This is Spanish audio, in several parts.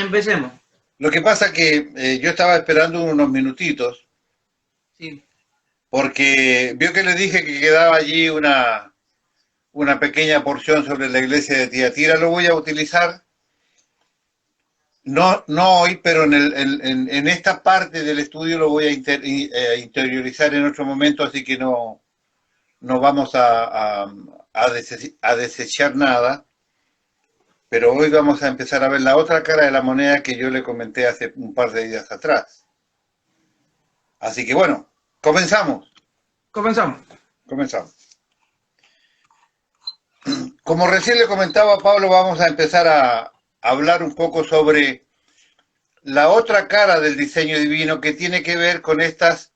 Empecemos. Lo que pasa que yo estaba esperando unos minutitos Sí. porque vio que le dije que quedaba allí una pequeña porción sobre la iglesia de Tiatira. Lo voy a utilizar, no hoy, pero en esta parte del estudio lo voy a interiorizar en otro momento, así que no vamos a desechar nada. Pero hoy vamos a empezar a ver la otra cara de la moneda que yo le comenté hace un par de días atrás. Así que bueno, comenzamos. Comenzamos. Comenzamos. Como recién le comentaba a Pablo, vamos a empezar a hablar un poco sobre la otra cara del diseño divino que tiene que ver con estas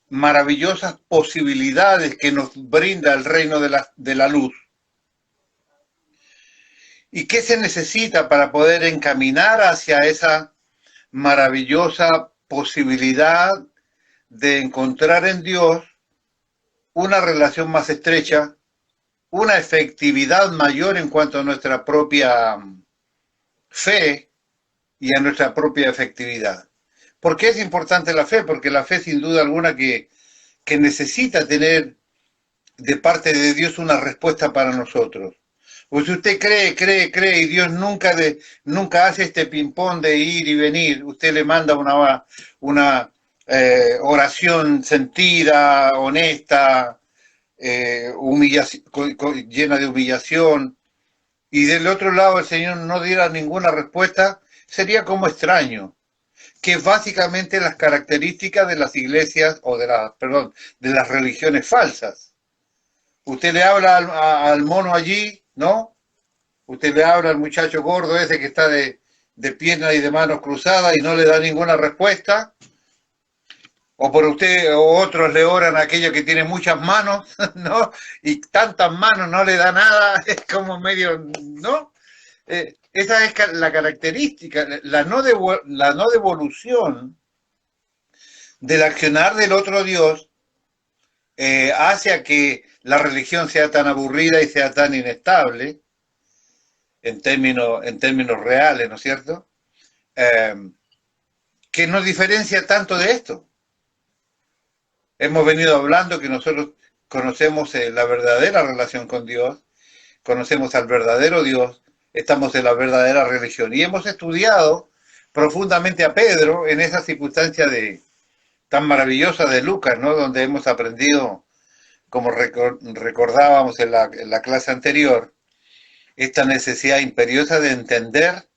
maravillosas posibilidades que nos brinda el reino de la luz. ¿Y qué se necesita para poder encaminar hacia esa maravillosa posibilidad de encontrar en Dios una relación más estrecha, una efectividad mayor en cuanto a nuestra propia fe y a nuestra propia efectividad? ¿Por qué es importante la fe? Porque la fe sin duda alguna que necesita tener de parte de Dios una respuesta para nosotros. O si usted cree y Dios nunca hace este ping-pong de ir y venir, usted le manda una oración sentida, honesta, llena de humillación, y del otro lado el Señor no diera ninguna respuesta, sería como extraño, que es básicamente las características de las iglesias, o perdón, de las religiones falsas. Usted le habla al mono allí, ¿no? Usted le habla al muchacho gordo ese que está de piernas y de manos cruzadas y no le da ninguna respuesta. O por usted o otros le oran a aquello que tiene muchas manos, ¿no? Y tantas manos no le da nada, es como medio, ¿no? Esa es la característica, la no devolución del accionar del otro Dios hace a que la religión sea tan aburrida y sea tan inestable en términos reales, ¿no es cierto? Eh, que nos diferencia tanto de esto. Hemos venido hablando que nosotros conocemos la verdadera relación con Dios, conocemos al verdadero Dios, estamos en la verdadera religión y hemos estudiado profundamente a Pedro en esa circunstancia tan maravillosa de Lucas, ¿no? Donde hemos aprendido, como recordábamos en la clase anterior, esta necesidad imperiosa de entender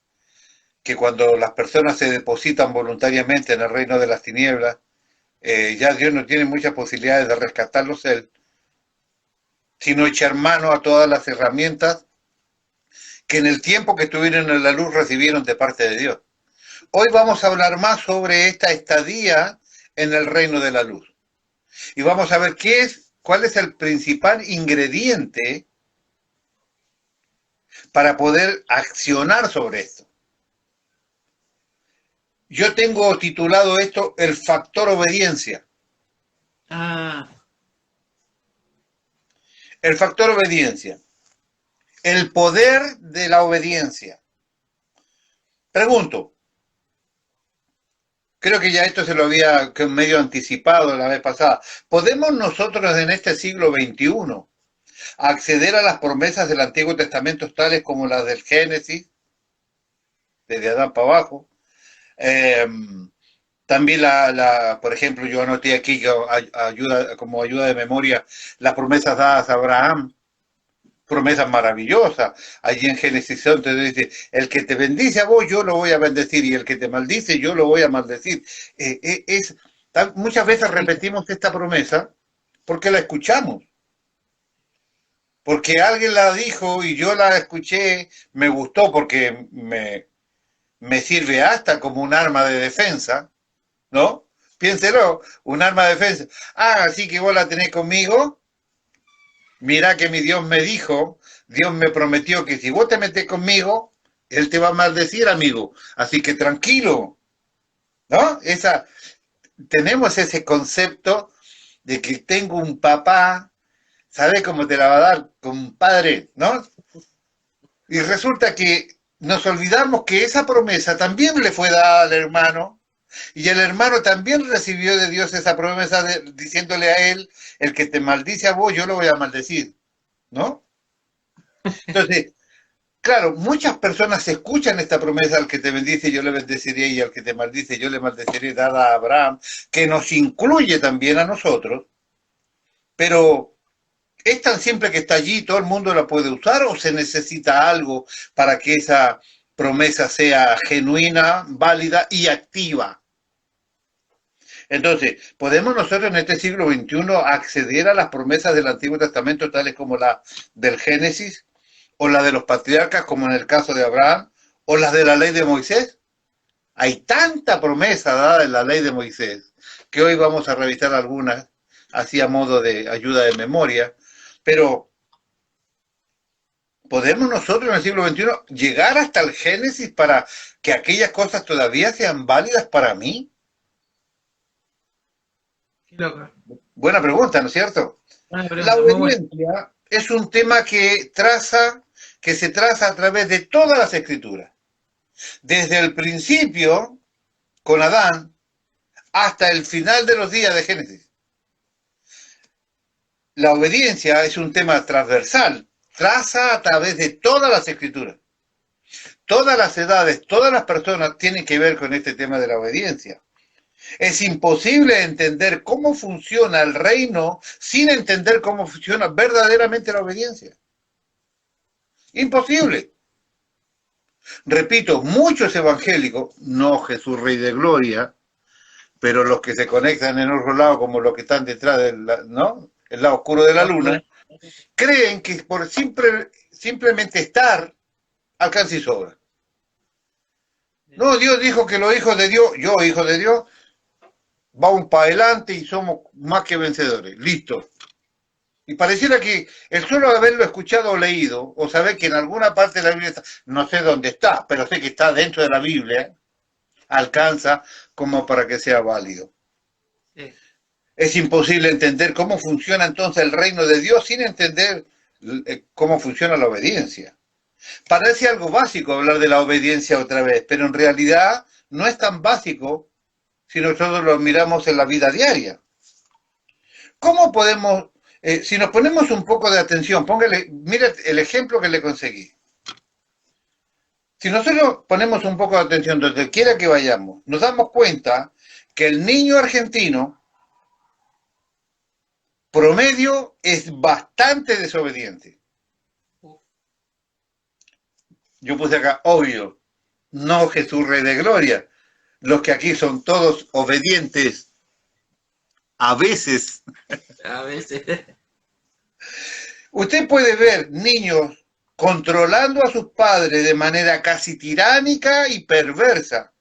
que cuando las personas se depositan voluntariamente en el reino de las tinieblas, ya Dios no tiene muchas posibilidades de rescatarlos él, sino echar mano a todas las herramientas que en el tiempo que estuvieron en la luz recibieron de parte de Dios. Hoy vamos a hablar más sobre esta estadía en el reino de la luz. Y vamos a ver cuál es el principal ingrediente para poder accionar sobre esto. Yo tengo titulado esto el factor obediencia. Ah, El factor obediencia. El poder de la obediencia. Pregunto, creo que ya esto se lo había medio anticipado la vez pasada. ¿Podemos nosotros en este siglo XXI acceder a las promesas del Antiguo Testamento tales como las del Génesis, desde Adán para abajo? También por ejemplo, yo anoté aquí como ayuda de memoria las promesas dadas a Abraham, promesas maravillosas. Allí en Génesis 11 te dice, el que te bendice a vos, yo lo voy a bendecir, y el que te maldice, yo lo voy a maldecir. Muchas veces repetimos esta promesa porque la escuchamos, porque alguien la dijo y yo la escuché, me gustó porque me sirve hasta como un arma de defensa, ¿no? Piénselo, un arma de defensa. Ah, así que vos la tenés conmigo. Mirá que mi Dios me dijo, Dios me prometió que si vos te metés conmigo, Él te va a maldecir, amigo. Así que tranquilo, ¿no? Tenemos ese concepto de que tengo un papá, ¿sabés cómo te la va a dar? Compadre, ¿no? Y resulta que nos olvidamos que esa promesa también le fue dada al hermano, y el hermano también recibió de Dios esa promesa diciéndole a él, el que te maldice a vos, yo lo voy a maldecir, ¿no? Entonces, claro, muchas personas escuchan esta promesa, al que te bendice yo le bendeciré y al que te maldice yo le maldeciré, dada a Abraham, que nos incluye también a nosotros, pero ¿es tan simple que está allí, todo el mundo la puede usar o se necesita algo para que esa promesa sea genuina, válida y activa? Entonces, ¿podemos nosotros en este siglo XXI acceder a las promesas del Antiguo Testamento tales como la del Génesis o la de los patriarcas como en el caso de Abraham o las de la ley de Moisés? Hay tanta promesa dada en la ley de Moisés que hoy vamos a revisar algunas así a modo de ayuda de memoria, pero ¿podemos nosotros en el siglo XXI llegar hasta el Génesis para que aquellas cosas todavía sean válidas para mí? Qué loco. Buena pregunta, ¿no es cierto? Buena La pregunta, muy buena. obediencia es un tema que se traza a través de todas las escrituras. Desde el principio, con Adán, hasta el final de los días de Génesis. La obediencia es un tema transversal, traza a través de todas las escrituras. Todas las edades, todas las personas tienen que ver con este tema de la obediencia. Es imposible entender cómo funciona el reino sin entender cómo funciona verdaderamente la obediencia. Imposible. Repito, muchos evangélicos, no Jesús Rey de Gloria, pero los que se conectan en otro lado, como los que están detrás del, ¿no? El lado oscuro de la luna, creen que por simplemente estar alcanza y sobra. No, Dios dijo que los hijos de Dios, yo hijo de Dios, vamos para adelante y somos más que vencedores. Listo. Y pareciera que el solo haberlo escuchado o leído, o saber que en alguna parte de la Biblia está, no sé dónde está, pero sé que está dentro de la Biblia, alcanza como para que sea válido. Sí. Es imposible entender cómo funciona entonces el reino de Dios sin entender cómo funciona la obediencia. Parece algo básico hablar de la obediencia otra vez, pero en realidad no es tan básico si nosotros lo miramos en la vida diaria. ¿Cómo podemos, si nos ponemos un poco de atención, mire el ejemplo que le conseguí. Si nosotros ponemos un poco de atención donde quiera que vayamos, nos damos cuenta que el niño argentino promedio es bastante desobediente. Yo puse acá, obvio, no Jesús Rey de Gloria. Los que aquí son todos obedientes, a veces. A veces. Usted puede ver niños controlando a sus padres de manera casi tiránica y perversa.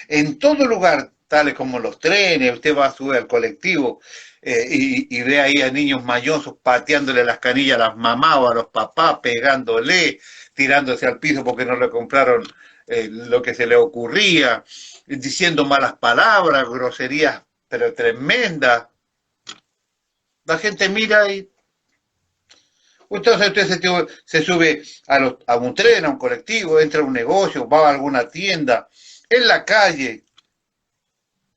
En todo lugar, tales como los trenes, usted va a subir al colectivo y ve ahí a niños mañosos pateándole las canillas a las mamás o a los papás, pegándole, tirándose al piso porque no le compraron lo que se le ocurría, diciendo malas palabras, groserías, pero tremendas. La gente mira y entonces usted se sube a un tren, a un colectivo, entra a un negocio, va a alguna tienda, en la calle.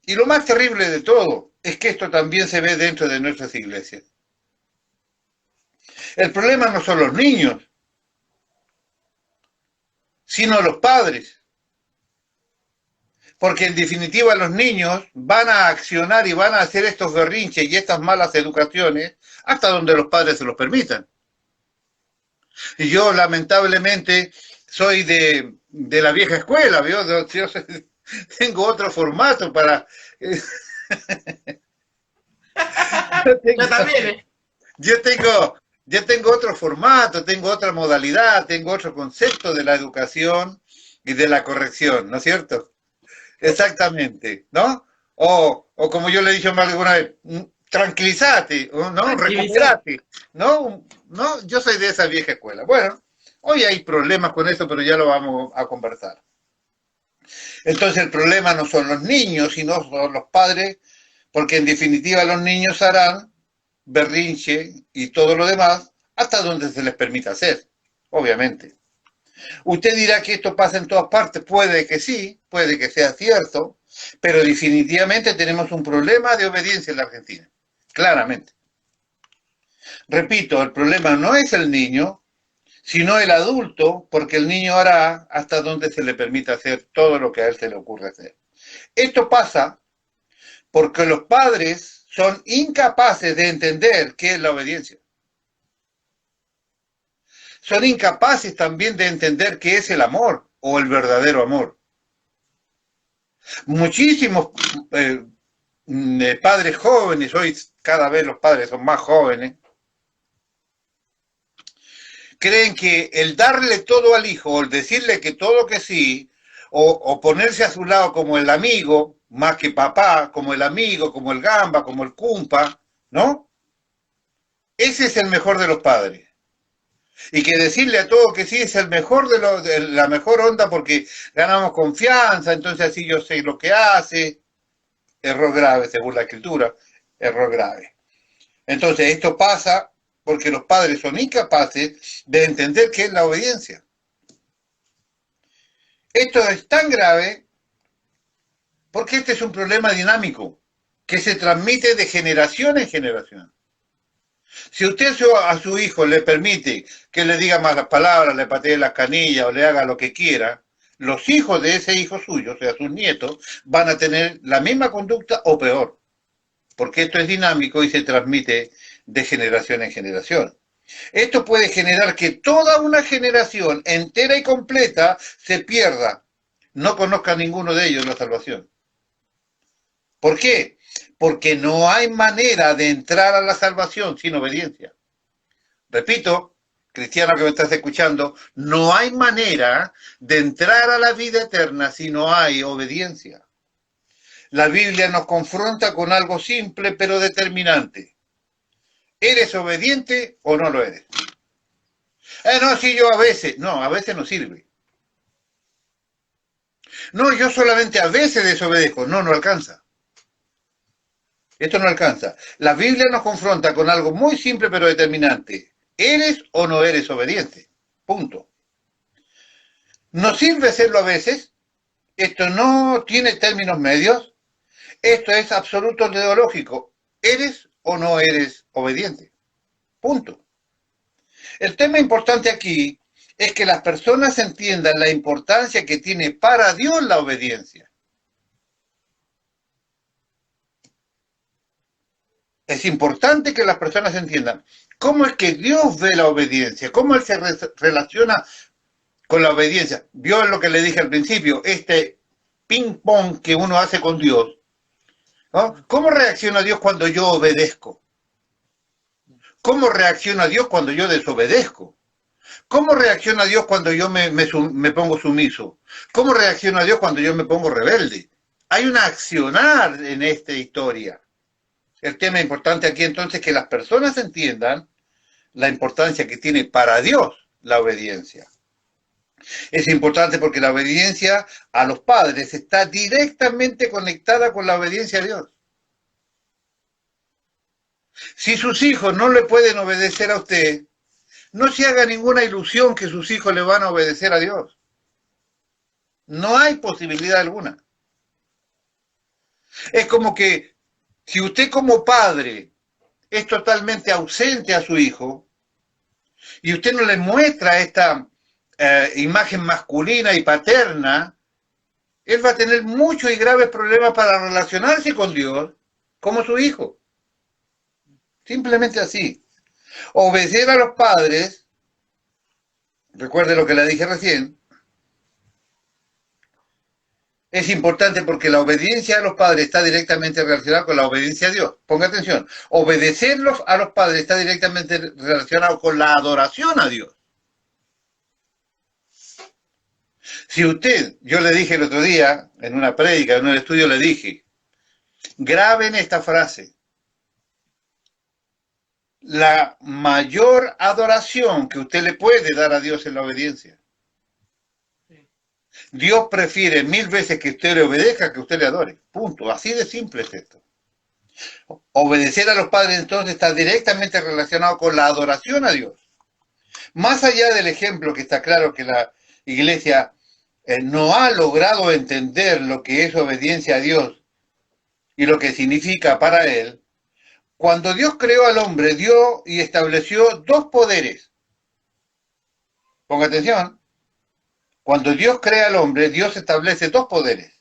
Y lo más terrible de todo es que esto también se ve dentro de nuestras iglesias. El problema no son los niños, sino los padres. Porque en definitiva los niños van a accionar y van a hacer estos berrinches y estas malas educaciones hasta donde los padres se los permitan. Y yo lamentablemente soy de la vieja escuela, ¿vio? Yo tengo otro formato para... Yo también, yo tengo otro formato, tengo otra modalidad, tengo otro concepto de la educación y de la corrección, ¿no es cierto? Exactamente, ¿no? O como yo le he dicho más de alguna vez, tranquilízate, ¿no? Recuperate, ¿no? No, yo soy de esa vieja escuela. Bueno, hoy hay problemas con eso, pero ya lo vamos a conversar. Entonces el problema no son los niños, sino son los padres, porque en definitiva los niños harán berrinche y todo lo demás hasta donde se les permita hacer, obviamente. Usted dirá que esto pasa en todas partes, puede que sí, puede que sea cierto, pero definitivamente tenemos un problema de obediencia en la Argentina, claramente. Repito, el problema no es el niño, sino el adulto, porque el niño hará hasta donde se le permita hacer todo lo que a él se le ocurre hacer. Esto pasa porque los padres son incapaces de entender qué es la obediencia. Son incapaces también de entender qué es el amor o el verdadero amor. Muchísimos padres jóvenes, hoy cada vez los padres son más jóvenes, creen que el darle todo al hijo, o el decirle que todo que sí, o ponerse a su lado como el amigo, más que papá, como el amigo, como el gamba, como el cumpa, ¿no? Ese es el mejor de los padres. Y que decirle a todo que sí es el mejor de la mejor onda porque ganamos confianza, entonces así yo sé lo que hace. Error grave, según la escritura, error grave. Entonces esto pasa porque los padres son incapaces de entender qué es la obediencia. Esto es tan grave porque este es un problema dinámico que se transmite de generación en generación. Si usted a su hijo le permite que le diga malas palabras, le patee las canillas o le haga lo que quiera, los hijos de ese hijo suyo, o sea, sus nietos, van a tener la misma conducta o peor, porque esto es dinámico y se transmite de generación en generación. Esto puede generar que toda una generación entera y completa se pierda, no conozca a ninguno de ellos la salvación. ¿Por qué? Porque no hay manera de entrar a la salvación sin obediencia. Repito, cristiano que me estás escuchando, no hay manera de entrar a la vida eterna si no hay obediencia. La Biblia nos confronta con algo simple pero determinante. ¿Eres obediente o no lo eres? No, sí, yo a veces. No, a veces no sirve. No, yo solamente a veces desobedezco. No, no alcanza. Esto no alcanza. La Biblia nos confronta con algo muy simple pero determinante. ¿Eres o no eres obediente? Punto. No sirve serlo a veces. Esto no tiene términos medios. Esto es absoluto teológico. ¿Eres o no eres obediente? Punto. El tema importante aquí es que las personas entiendan la importancia que tiene para Dios la obediencia. Es importante que las personas entiendan cómo es que Dios ve la obediencia, cómo Él se relaciona con la obediencia. Vio lo que le dije al principio, este ping-pong que uno hace con Dios, ¿no? ¿Cómo reacciona Dios cuando yo obedezco? ¿Cómo reacciona Dios cuando yo desobedezco? ¿Cómo reacciona Dios cuando yo me pongo sumiso? ¿Cómo reacciona Dios cuando yo me pongo rebelde? Hay un accionar en esta historia. El tema importante aquí entonces es que las personas entiendan la importancia que tiene para Dios la obediencia. Es importante porque la obediencia a los padres está directamente conectada con la obediencia a Dios. Si sus hijos no le pueden obedecer a usted, no se haga ninguna ilusión que sus hijos le van a obedecer a Dios. No hay posibilidad alguna. Es como que si usted como padre es totalmente ausente a su hijo y usted no le muestra esta imagen masculina y paterna, él va a tener muchos y graves problemas para relacionarse con Dios como su hijo. Simplemente así. Obedecer a los padres, recuerde lo que le dije recién, es importante porque la obediencia a los padres está directamente relacionada con la obediencia a Dios. Ponga atención, obedecerlos a los padres está directamente relacionado con la adoración a Dios. Si usted, yo le dije el otro día, en una prédica, en un estudio le dije, graben esta frase. La mayor adoración que usted le puede dar a Dios es la obediencia. Dios prefiere 1000 veces que usted le obedezca que usted le adore. Punto. Así de simple es esto. Obedecer a los padres entonces está directamente relacionado con la adoración a Dios. Más allá del ejemplo que está claro que iglesia, no ha logrado entender lo que es obediencia a Dios y lo que significa para él, cuando Dios creó al hombre, dio y estableció dos poderes. Ponga atención. Cuando Dios crea al hombre, Dios establece dos poderes.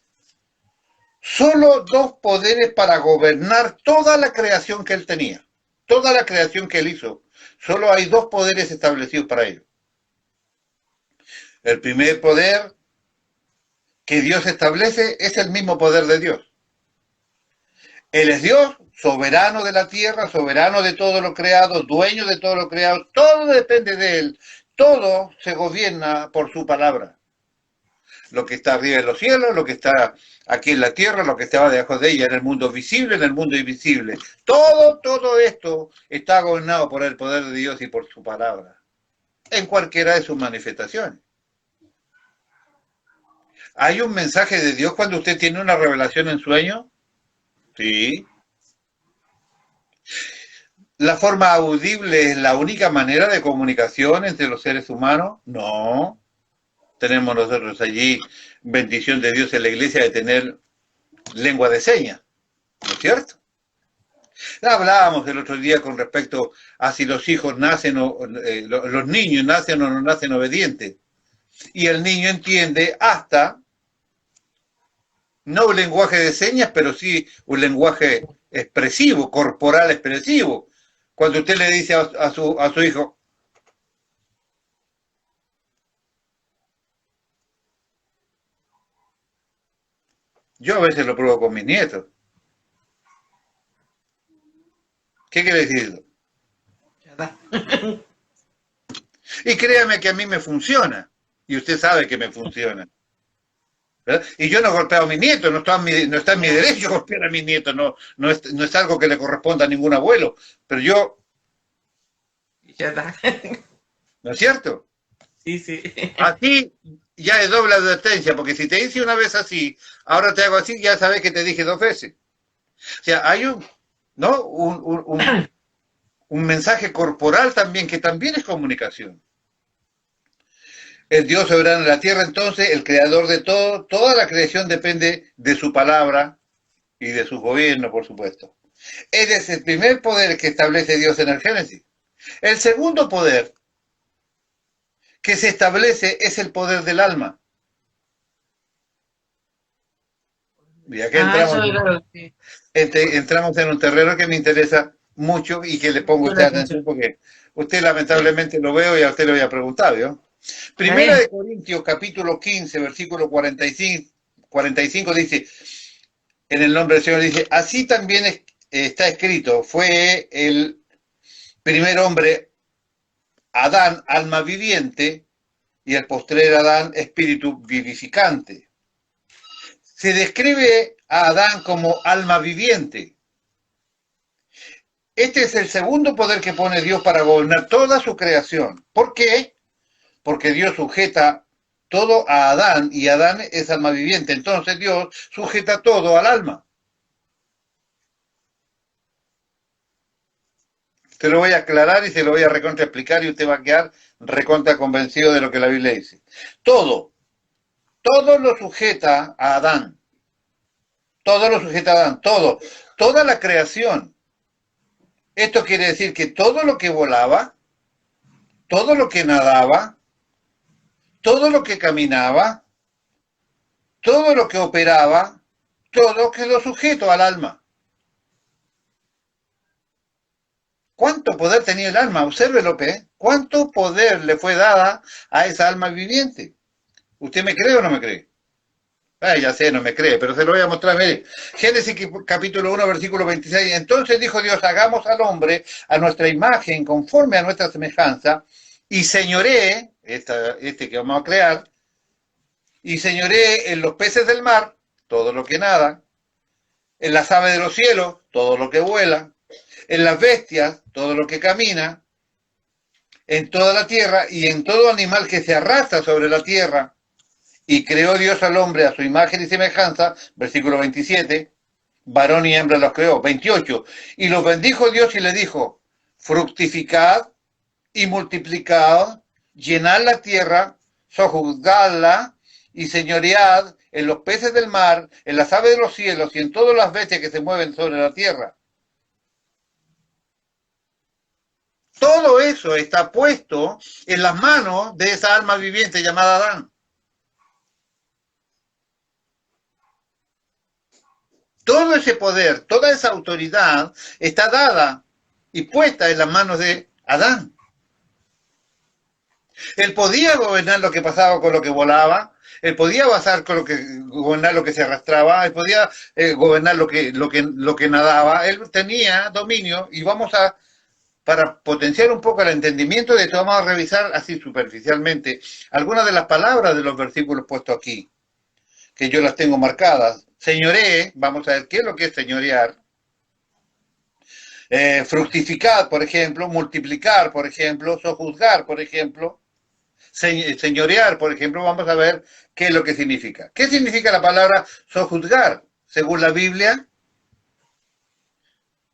Solo dos poderes para gobernar toda la creación que él tenía. Toda la creación que él hizo. Solo hay dos poderes establecidos para ello. El primer poder que Dios establece es el mismo poder de Dios. Él es Dios, soberano de la tierra, soberano de todo lo creado, dueño de todo lo creado. Todo depende de él. Todo se gobierna por su palabra. Lo que está arriba en los cielos, lo que está aquí en la tierra, lo que está debajo de ella, en el mundo visible, en el mundo invisible. Todo esto está gobernado por el poder de Dios y por su palabra, en cualquiera de sus manifestaciones. ¿Hay un mensaje de Dios cuando usted tiene una revelación en sueño? Sí. ¿La forma audible es la única manera de comunicación entre los seres humanos? No. Tenemos nosotros allí, bendición de Dios en la iglesia, de tener lengua de señas, ¿no es cierto? Hablábamos el otro día con respecto a si los hijos nacen o los niños nacen o no nacen obedientes. Y el niño entiende hasta, no un lenguaje de señas, pero sí un lenguaje expresivo, corporal expresivo. Cuando usted le dice a su hijo, yo a veces lo pruebo con mis nietos. ¿Qué quiere decir? Ya está. Y créame que a mí me funciona. Y usted sabe que me funciona. ¿Verdad? Y yo no golpeo a mis nietos, no está en mi derecho golpear a mis nietos, no es algo que le corresponda a ningún abuelo. Pero yo, Ya está. ¿no es cierto? Sí, sí. Así ya es doble advertencia, porque si te hice una vez así, ahora te hago así, ya sabes que te dije dos veces. O sea, hay ¿no? un mensaje corporal también, que también es comunicación. El Dios soberano de la tierra, entonces, el creador de todo, toda la creación depende de su palabra y de su gobierno, por supuesto. Ese es el primer poder que establece Dios en el Génesis. El segundo poder que se establece es el poder del alma. Y aquí entramos en un terreno que me interesa mucho y que le pongo a usted atención, porque usted lamentablemente lo veo y a usted le voy a preguntar, ¿no? Primera de Corintios, capítulo 15, versículo 45 dice, en el nombre del Señor dice, así también está escrito, fue el primer hombre, Adán, alma viviente, y el postrer Adán, espíritu vivificante. Se describe a Adán como alma viviente. Este es el segundo poder que pone Dios para gobernar toda su creación. ¿Por qué? Porque Dios sujeta todo a Adán y Adán es alma viviente. Entonces Dios sujeta todo al alma. Se lo voy a aclarar y se lo voy a recontra explicar y usted va a quedar recontra convencido de lo que la Biblia dice. Todo lo sujeta a Adán. Todo lo sujeta a Adán, toda la creación. Esto quiere decir que todo lo que volaba, todo lo que nadaba, todo lo que caminaba, todo lo que operaba, todo quedó sujeto al alma. ¿Cuánto poder tenía el alma? Observe, López, ¿cuánto poder le fue dada a esa alma viviente? ¿Usted me cree o no me cree? Ya sé, no me cree, pero se lo voy a mostrar. Mire, Génesis capítulo 1, versículo 26. Entonces dijo Dios, hagamos al hombre a nuestra imagen, conforme a nuestra semejanza, y señoree, este que vamos a crear, y señoree en los peces del mar, todo lo que nada, en las aves de los cielos, todo lo que vuela, en las bestias, todo lo que camina, en toda la tierra y en todo animal que se arrastra sobre la tierra. Y creó Dios al hombre a su imagen y semejanza, versículo 27, varón y hembra los creó. 28, y los bendijo Dios y le dijo, fructificad y multiplicad, llenad la tierra, sojuzgadla y señoread en los peces del mar, en las aves de los cielos y en todas las bestias que se mueven sobre la tierra. Todo eso está puesto en las manos de esa alma viviente llamada Adán. Todo ese poder, toda esa autoridad está dada y puesta en las manos de Adán. Él podía gobernar lo que pasaba con lo que volaba, él podía gobernar lo que se arrastraba, él podía gobernar lo que nadaba, él tenía dominio y para potenciar un poco el entendimiento de esto, vamos a revisar así superficialmente algunas de las palabras de los versículos puestos aquí, que yo las tengo marcadas. Señoree, vamos a ver qué es lo que es señorear. Fructificar, por ejemplo, multiplicar, por ejemplo, sojuzgar, por ejemplo, señorear, por ejemplo, vamos a ver qué es lo que significa. ¿Qué significa la palabra sojuzgar? Según la Biblia,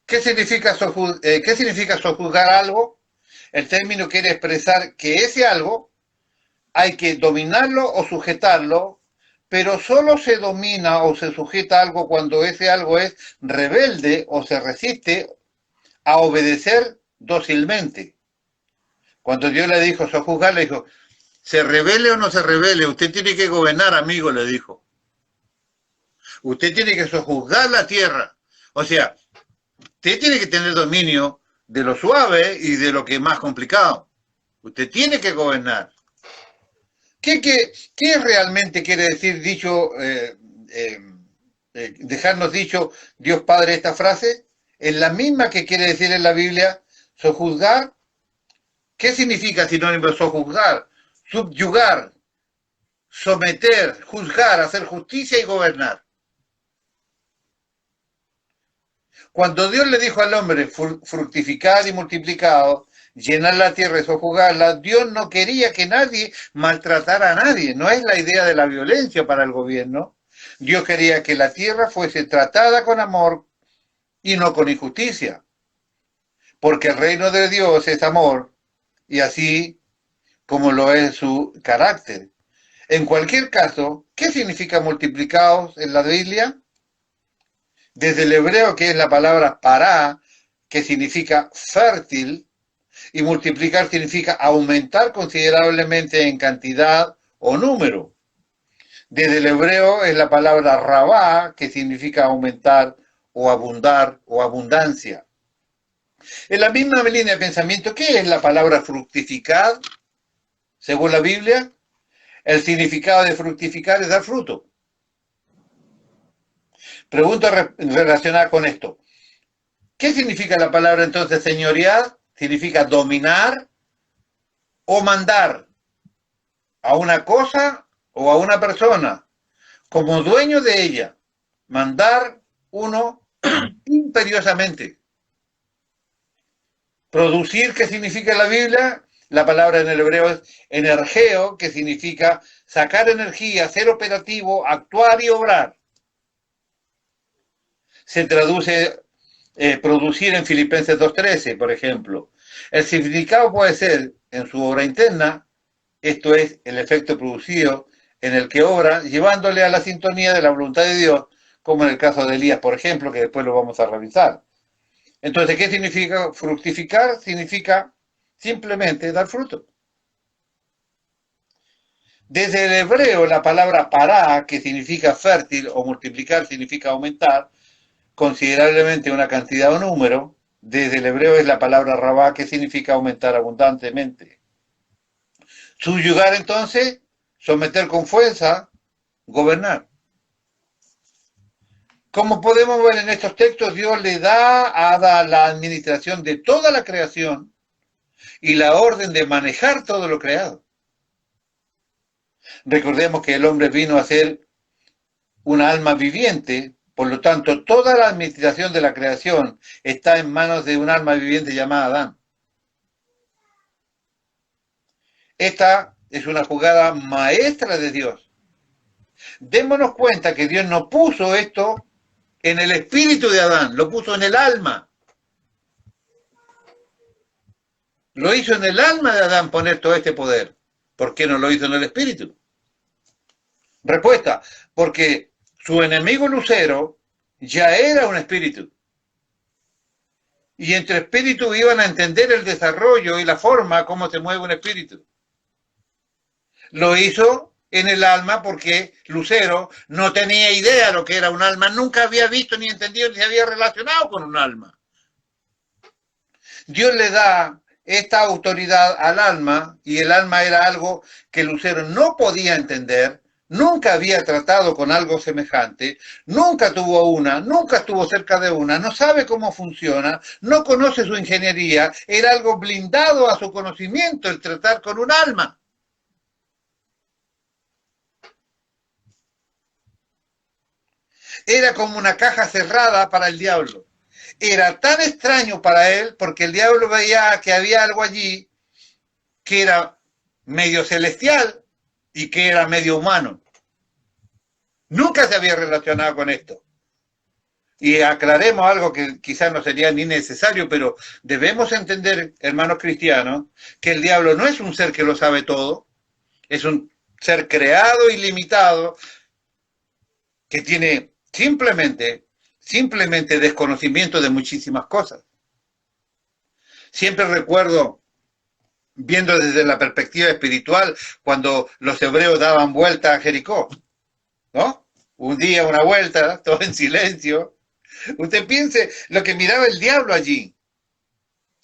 ¿qué significa sojuzgar algo? El término quiere expresar que ese algo hay que dominarlo o sujetarlo, pero solo se domina o se sujeta algo cuando ese algo es rebelde o se resiste a obedecer dócilmente. Cuando Dios le dijo sojuzgar, le dijo, se rebele o no se rebele, usted tiene que gobernar, amigo, le dijo. Usted tiene que sojuzgar la tierra. O sea, usted tiene que tener dominio de lo suave y de lo que es más complicado. Usted tiene que gobernar. ¿Qué realmente quiere decir dejarnos dicho Dios Padre esta frase? Es la misma que quiere decir en la Biblia sojuzgar. ¿Qué significa sinónimo de sojuzgar? Subyugar, someter, juzgar, hacer justicia y gobernar. Cuando Dios le dijo al hombre fructificar y multiplicados, llenar la tierra y sojuzgarla, Dios no quería que nadie maltratara a nadie. No es la idea de la violencia para el gobierno. Dios quería que la tierra fuese tratada con amor y no con injusticia. Porque el reino de Dios es amor y así como lo es su carácter. En cualquier caso, ¿qué significa multiplicados en la Biblia? Desde el hebreo, que es la palabra pará, que significa fértil, y multiplicar significa aumentar considerablemente en cantidad o número. Desde el hebreo es la palabra rabá, que significa aumentar o abundar o abundancia. En la misma línea de pensamiento, ¿qué es la palabra fructificar? Según la Biblia, el significado de fructificar es dar fruto. Pregunta relacionada con esto. ¿Qué significa la palabra entonces señorear? Significa dominar o mandar a una cosa o a una persona como dueño de ella. Mandar uno imperiosamente. Producir, ¿qué significa en la Biblia? La palabra en el hebreo es energeo, que significa sacar energía, ser operativo, actuar y obrar. Se traduce producir en Filipenses 2:13, por ejemplo. El significado puede ser, en su obra interna, esto es el efecto producido en el que obra, llevándole a la sintonía de la voluntad de Dios, como en el caso de Elías, por ejemplo, que después lo vamos a revisar. Entonces, ¿qué significa fructificar? Significa simplemente dar fruto. Desde el hebreo, la palabra pará, que significa fértil, o multiplicar significa aumentar considerablemente una cantidad o número. Desde el hebreo es la palabra rabá, que significa aumentar abundantemente. Subyugar, entonces, someter con fuerza, gobernar. Como podemos ver en estos textos, Dios le da a Adán la administración de toda la creación y la orden de manejar todo lo creado. Recordemos que el hombre vino a ser una alma viviente, por lo tanto, toda la administración de la creación está en manos de un alma viviente llamada Adán. Esta es una jugada maestra de Dios. Démonos cuenta que Dios no puso esto en el espíritu de Adán, lo puso en el alma. Lo hizo en el alma de Adán poner todo este poder. ¿Por qué no lo hizo en el espíritu? Respuesta, porque su enemigo Lucero ya era un espíritu. Y entre espíritus iban a entender el desarrollo y la forma como se mueve un espíritu. Lo hizo en el alma porque Lucero no tenía idea de lo que era un alma, nunca había visto ni entendido ni se había relacionado con un alma. Dios le da esta autoridad al alma y el alma era algo que Lucero no podía entender, nunca había tratado con algo semejante, nunca tuvo una, nunca estuvo cerca de una, no sabe cómo funciona, no conoce su ingeniería, era algo blindado a su conocimiento el tratar con un alma. Era como una caja cerrada para el diablo. Era tan extraño para él porque el diablo veía que había algo allí que era medio celestial y que era medio humano. Nunca se había relacionado con esto. Y aclaremos algo que quizás no sería ni necesario, pero debemos entender, hermanos cristianos, que el diablo no es un ser que lo sabe todo, es un ser creado y limitado que tiene simplemente desconocimiento de muchísimas cosas. Siempre recuerdo, viendo desde la perspectiva espiritual, cuando los hebreos daban vuelta a Jericó, ¿no? Un día una vuelta, todo en silencio. Usted piense lo que miraba el diablo allí.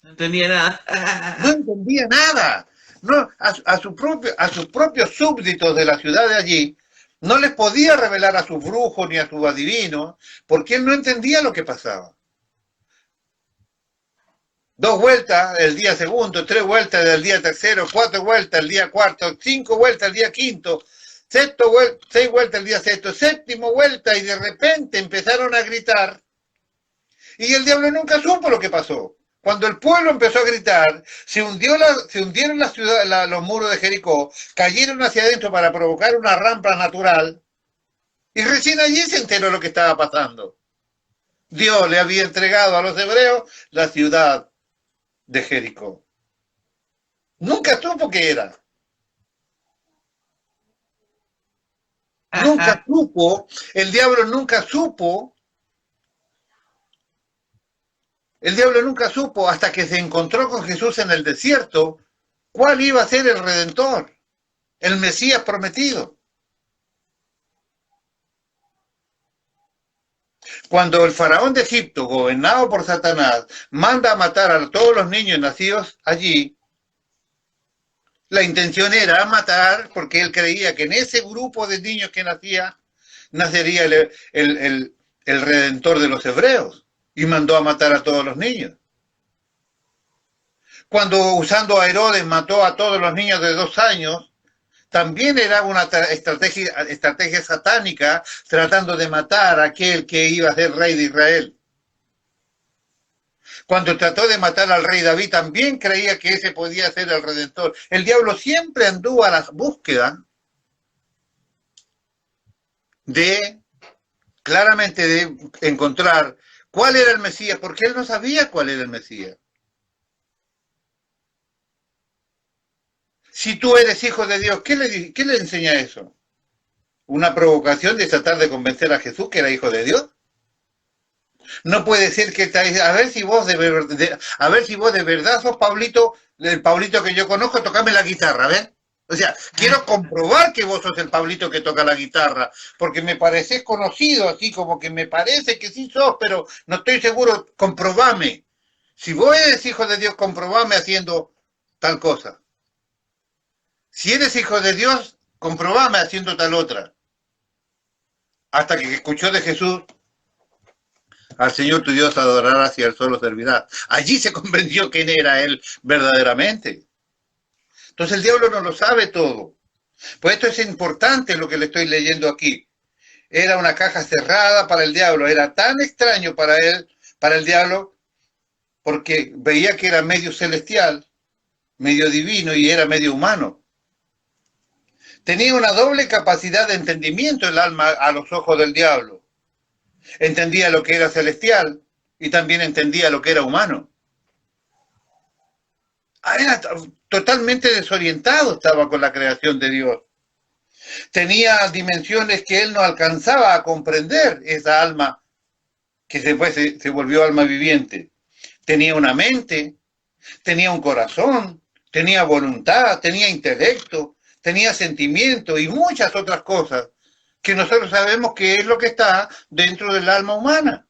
No entendía nada. No entendía nada. No, a sus propios súbditos de la ciudad de allí, no les podía revelar a sus brujos ni a sus adivinos, porque él no entendía lo que pasaba. 2 vueltas el día segundo, 3 vueltas el día tercero, 4 vueltas el día cuarto, 5 vueltas el día quinto, 6 vueltas el día sexto, 7ª vuelta, y de repente empezaron a gritar, y el diablo nunca supo lo que pasó. Cuando el pueblo empezó a gritar, se hundieron los muros de Jericó, cayeron hacia adentro para provocar una rampa natural, y recién allí se enteró lo que estaba pasando. Dios le había entregado a los hebreos la ciudad de Jericó. Nunca supo qué era. Nunca supo, el diablo nunca supo hasta que se encontró con Jesús en el desierto cuál iba a ser el Redentor, el Mesías prometido. Cuando el faraón de Egipto, gobernado por Satanás, manda a matar a todos los niños nacidos allí, la intención era matar porque él creía que en ese grupo de niños que nacería el Redentor de los hebreos, y mandó a matar a todos los niños. Cuando usando a Herodes mató a todos los niños de 2 años, también era una estrategia satánica tratando de matar a aquel que iba a ser rey de Israel. Cuando trató de matar al rey David, también creía que ese podía ser el Redentor. El diablo siempre anduvo a la búsqueda de encontrar cuál era el Mesías, porque él no sabía cuál era el Mesías. Si tú eres hijo de Dios, ¿qué le enseña eso? ¿Una provocación de tratar de convencer a Jesús que era hijo de Dios? No puede ser que a ver si vos de verdad sos Pablito, el Pablito que yo conozco, tocame la guitarra, ¿ves? O sea, quiero comprobar que vos sos el Pablito que toca la guitarra, porque me pareces conocido, así como que me parece que sí sos, pero no estoy seguro, comprobame. Si vos eres hijo de Dios, comprobame haciendo tal cosa. Si eres hijo de Dios, comprobame haciendo tal otra. Hasta que escuchó de Jesús, al Señor tu Dios adorarás y al solo servirás. Allí se convenció quién era él verdaderamente. Entonces el diablo no lo sabe todo. Pues esto es importante lo que le estoy leyendo aquí. Era una caja cerrada para el diablo. Era tan extraño para él, para el diablo, porque veía que era medio celestial, medio divino y era medio humano. Tenía una doble capacidad de entendimiento el alma a los ojos del diablo. Entendía lo que era celestial y también entendía lo que era humano. Era totalmente desorientado, estaba con la creación de Dios. Tenía dimensiones que él no alcanzaba a comprender, esa alma que después se volvió alma viviente. Tenía una mente, tenía un corazón, tenía voluntad, tenía intelecto, tenía sentimiento y muchas otras cosas que nosotros sabemos que es lo que está dentro del alma humana.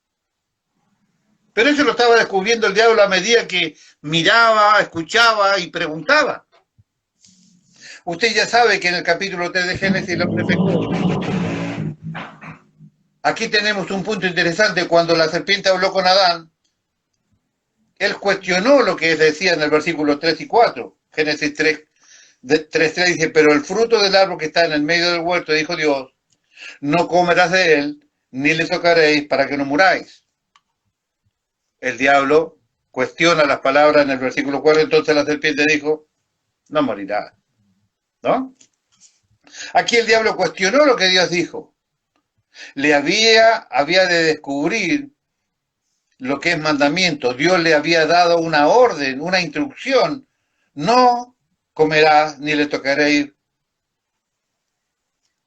Pero eso lo estaba descubriendo el diablo a medida que miraba, escuchaba y preguntaba. Usted ya sabe que en el capítulo 3 de Génesis el hombre pecó. Aquí tenemos un punto interesante. Cuando la serpiente habló con Adán, él cuestionó lo que decía en el versículo 3 y 4. Génesis 3 dice, pero el fruto del árbol que está en el medio del huerto, dijo Dios, no comerás de él, ni le tocaréis para que no muráis. El diablo cuestiona las palabras en el versículo 4, entonces la serpiente dijo, no morirás. ¿No? Aquí el diablo cuestionó lo que Dios dijo. Le había de descubrir lo que es mandamiento. Dios le había dado una orden, una instrucción. No comerás ni le tocará ir.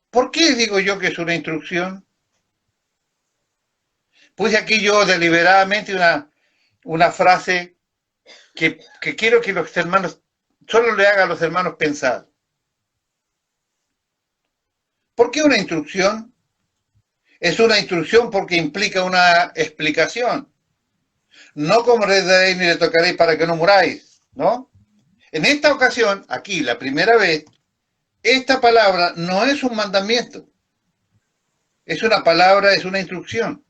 ¿Por qué digo yo que es una instrucción? Puse aquí yo deliberadamente una frase que quiero que los hermanos, solo le haga a los hermanos pensar. ¿Por qué una instrucción? Es una instrucción porque implica una explicación. No comeréis ni le tocaréis para que no muráis, ¿no? En esta ocasión, aquí, la primera vez, esta palabra no es un mandamiento. Es una palabra, es una instrucción.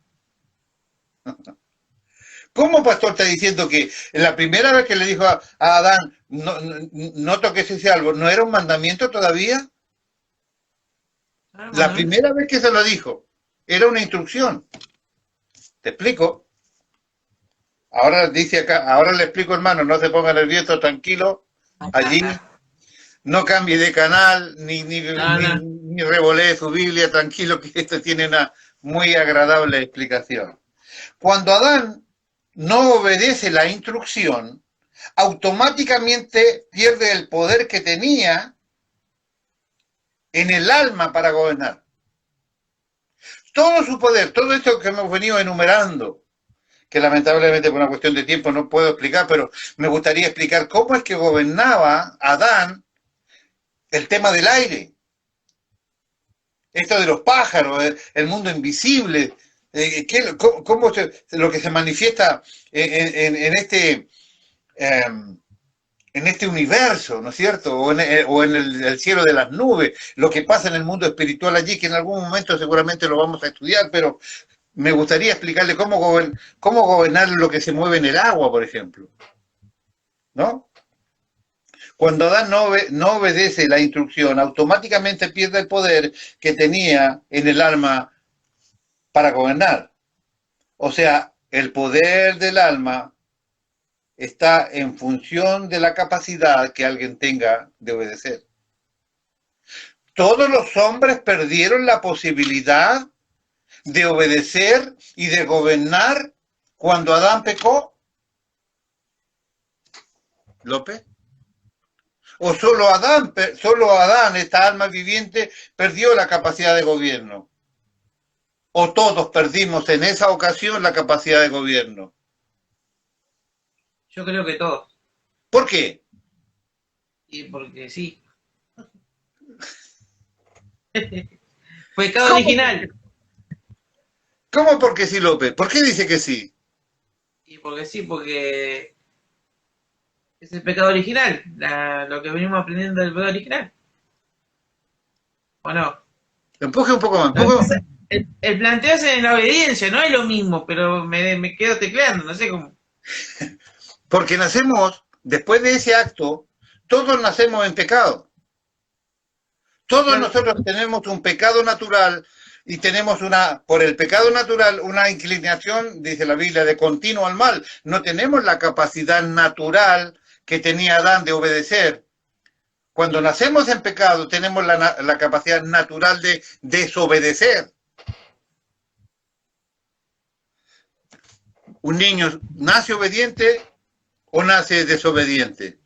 ¿Cómo, pastor, está diciendo que la primera vez que le dijo a Adán, no toques ese árbol, no era un mandamiento todavía? La primera vez que se lo dijo, era una instrucción. ¿Te explico? Ahora dice acá, ahora le explico, hermano, no se ponga nervioso, tranquilo, allí, no cambie de canal, ni revolee su Biblia, tranquilo, que esto tiene una muy agradable explicación. Cuando Adán no obedece la instrucción, automáticamente pierde el poder que tenía en el alma para gobernar. Todo su poder, todo esto que hemos venido enumerando, que lamentablemente por una cuestión de tiempo no puedo explicar, pero me gustaría explicar cómo es que gobernaba Adán el tema del aire, esto de los pájaros, el mundo invisible, cómo lo que se manifiesta en este universo, ¿no es cierto? O en el cielo de las nubes, lo que pasa en el mundo espiritual allí, que en algún momento seguramente lo vamos a estudiar, pero me gustaría explicarle cómo gobernar lo que se mueve en el agua, por ejemplo, ¿no? Cuando Adán no obedece la instrucción, automáticamente pierde el poder que tenía en el alma para gobernar. O sea, el poder del alma está en función de la capacidad que alguien tenga de obedecer. Todos los hombres perdieron la posibilidad de obedecer y de gobernar cuando Adán pecó. ¿López? ¿O solo Adán, esta alma viviente, perdió la capacidad de gobierno? ¿O todos perdimos en esa ocasión la capacidad de gobierno? Yo creo que todos. ¿Por qué? Y porque sí. Pecado original. ¿Cómo porque sí, López? ¿Por qué dice que sí? Y porque sí, porque es el pecado original, lo que venimos aprendiendo del pecado original. ¿O no? Empuje un poco más. El plantearse en la obediencia no es lo mismo, pero me quedo tecleando, no sé cómo. Porque nacemos, después de ese acto, todos nacemos en pecado. Todos nosotros tenemos un pecado natural y tenemos por el pecado natural, una inclinación, dice la Biblia, de continuo al mal. No tenemos la capacidad natural que tenía Adán de obedecer. Cuando nacemos en pecado, tenemos la capacidad natural de desobedecer. ¿Un niño nace obediente o nace desobediente?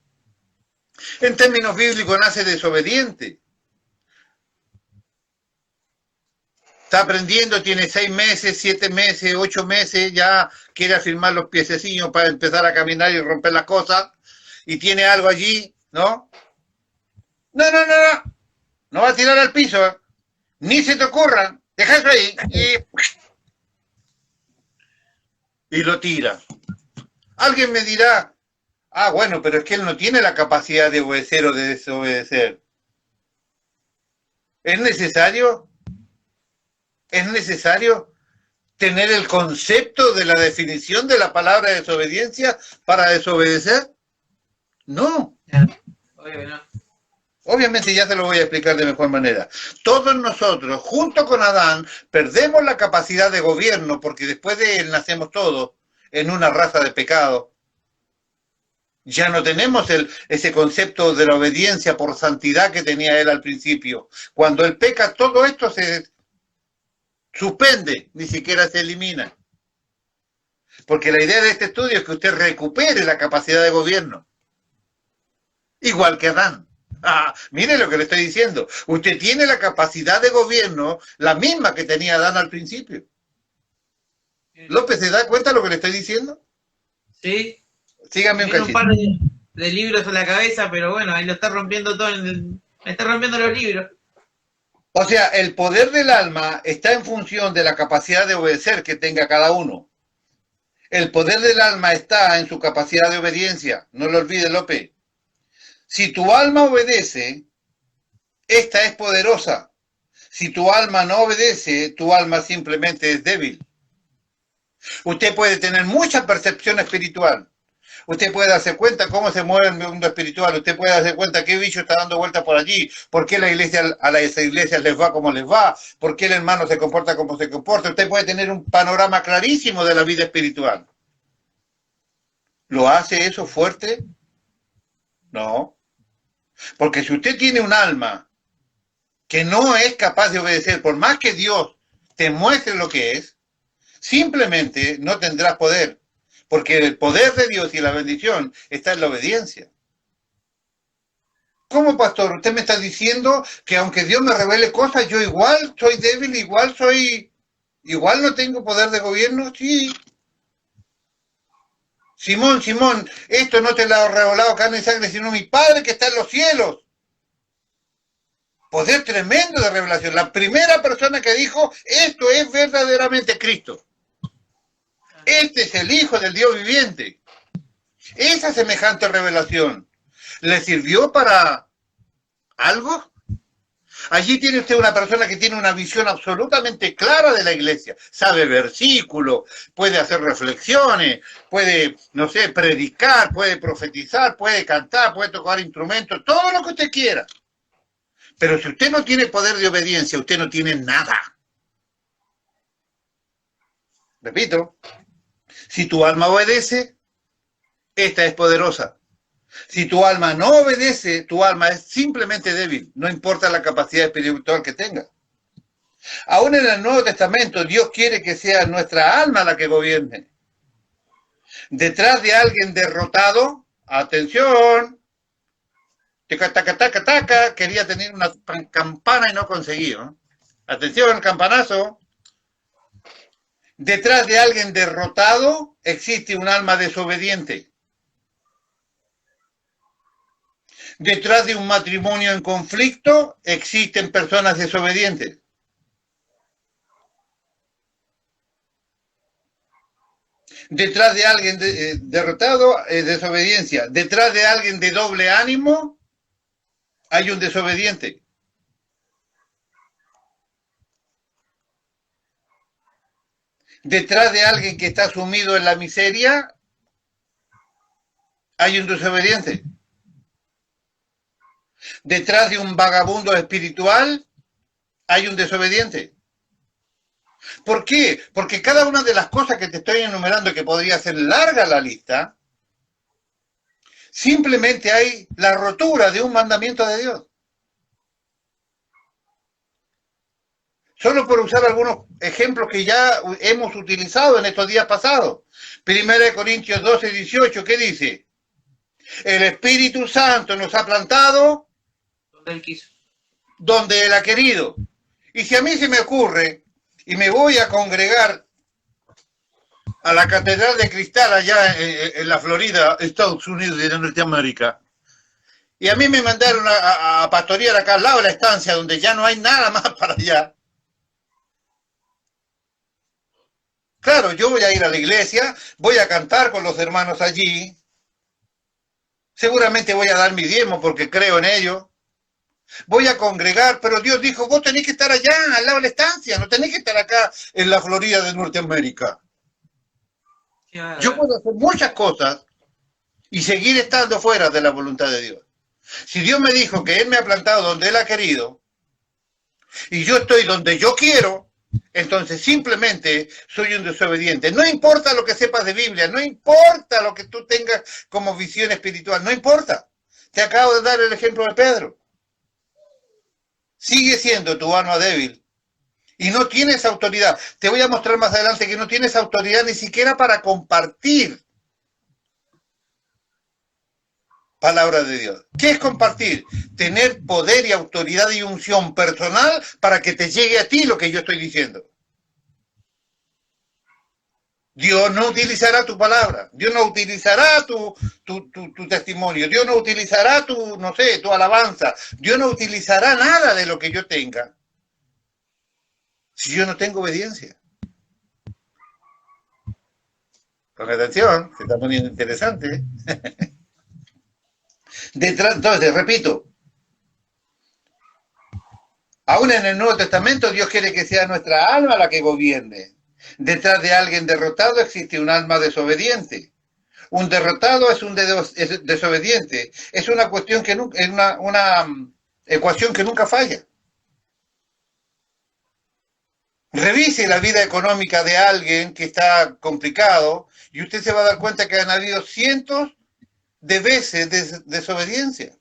En términos bíblicos nace desobediente. Está aprendiendo, tiene 6 meses, 7 meses, 8 meses, ya quiere afirmar los piececillos para empezar a caminar y romper las cosas, y tiene algo allí, ¿no? No, no, no, no, no va a tirar al piso, ¿eh? Ni se te ocurra, deja eso ahí, y lo tira. Alguien me dirá, ah, bueno, pero es que él no tiene la capacidad de obedecer o de desobedecer. ¿Es necesario? ¿Es necesario tener el concepto de la definición de la palabra desobediencia para desobedecer? No. Obviamente ya te lo voy a explicar de mejor manera. Todos nosotros, junto con Adán, perdemos la capacidad de gobierno porque después de él nacemos todos en una raza de pecado. Ya no tenemos ese concepto de la obediencia por santidad que tenía él al principio. Cuando él peca, todo esto se suspende, ni siquiera se elimina. Porque la idea de este estudio es que usted recupere la capacidad de gobierno. Igual que Adán. Ah, mire lo que le estoy diciendo. Usted tiene la capacidad de gobierno, la misma que tenía Adán al principio. López, ¿se da cuenta de lo que le estoy diciendo? Sí. Sígame un cachito. Un par de libros en la cabeza, pero bueno, ahí lo está rompiendo todo. Me está rompiendo los libros. O sea, el poder del alma está en función de la capacidad de obedecer que tenga cada uno. El poder del alma está en su capacidad de obediencia. No lo olvide, López. Si tu alma obedece, esta es poderosa. Si tu alma no obedece, tu alma simplemente es débil. Usted puede tener mucha percepción espiritual. Usted puede darse cuenta cómo se mueve el mundo espiritual. Usted puede darse cuenta qué bicho está dando vueltas por allí. Por qué la iglesia, a las iglesias les va como les va. Por qué el hermano se comporta como se comporta. Usted puede tener un panorama clarísimo de la vida espiritual. ¿Lo hace eso fuerte? No. Porque si usted tiene un alma que no es capaz de obedecer, por más que Dios te muestre lo que es, simplemente no tendrás poder. Porque el poder de Dios y la bendición está en la obediencia. ¿Cómo, pastor? Usted me está diciendo que aunque Dios me revele cosas, yo igual soy débil, igual no tengo poder de gobierno. Sí. Simón, esto no te lo ha revelado carne y sangre, sino mi Padre que está en los cielos. Poder tremendo de revelación. La primera persona que dijo, esto es verdaderamente Cristo. Este es el Hijo del Dios viviente. Esa semejante revelación, ¿le sirvió para algo? Allí tiene usted una persona que tiene una visión absolutamente clara de la iglesia. Sabe versículos, puede hacer reflexiones, puede, no sé, predicar, puede profetizar, puede cantar, puede tocar instrumentos, todo lo que usted quiera. Pero si usted no tiene poder de obediencia, usted no tiene nada. Repito, si tu alma obedece, esta es poderosa. Si tu alma no obedece, tu alma es simplemente débil, no importa la capacidad espiritual que tenga. Aún en el Nuevo Testamento, Dios quiere que sea nuestra alma la que gobierne. Detrás de alguien derrotado, atención, taca, quería tener una campana y no consiguió. Atención, campanazo. Detrás de alguien derrotado existe un alma desobediente. Detrás de un matrimonio en conflicto existen personas desobedientes. Detrás de alguien derrotado es desobediencia. Detrás de alguien de doble ánimo hay un desobediente. Detrás de alguien que está sumido en la miseria hay un desobediente. Detrás de un vagabundo espiritual hay un desobediente. ¿Por qué? Porque cada una de las cosas que te estoy enumerando, que podría ser larga la lista, simplemente hay la rotura de un mandamiento de Dios. Solo por usar algunos ejemplos que ya hemos utilizado en estos días pasados. 1 Corintios 12, 18, ¿qué dice? El Espíritu Santo nos ha plantado donde Él quiso. donde Él ha querido. Y si a mí se me ocurre y me voy a congregar a la Catedral de Cristal allá en la Florida, Estados Unidos de Norteamérica, y a mí me mandaron a pastorear acá al lado de la estancia donde ya no hay nada más para allá. Claro, yo voy a ir a la iglesia, voy a cantar con los hermanos allí, seguramente voy a dar mi diezmo porque creo en ello, voy a congregar, pero Dios dijo, vos tenés que estar allá, al lado de la estancia, no tenés que estar acá en la Florida de Norteamérica. Yo puedo hacer muchas cosas y seguir estando fuera de la voluntad de Dios. Si Dios me dijo que Él me ha plantado donde Él ha querido y yo estoy donde yo quiero, entonces simplemente soy un desobediente. No importa lo que sepas de Biblia, no importa lo que tú tengas como visión espiritual, no importa. Te acabo de dar el ejemplo de Pedro. Sigue siendo tu alma débil y no tienes autoridad. Te voy a mostrar más adelante que no tienes autoridad ni siquiera para compartir palabra de Dios. ¿Qué es compartir? Tener poder y autoridad y unción personal para que te llegue a ti lo que yo estoy diciendo. Dios no utilizará tu palabra, Dios no utilizará tu testimonio, Dios no utilizará tu, no sé, tu alabanza, Dios no utilizará nada de lo que yo tenga si yo no tengo obediencia. Con atención, se está poniendo interesante. Entonces, repito, aún en el Nuevo Testamento Dios quiere que sea nuestra alma la que gobierne. Detrás de alguien derrotado existe un alma desobediente. Un derrotado es un desobediente. Es una cuestión que nunca, es una ecuación que nunca falla. Revise la vida económica de alguien que está complicado y usted se va a dar cuenta que han habido cientos de veces de desobediencia.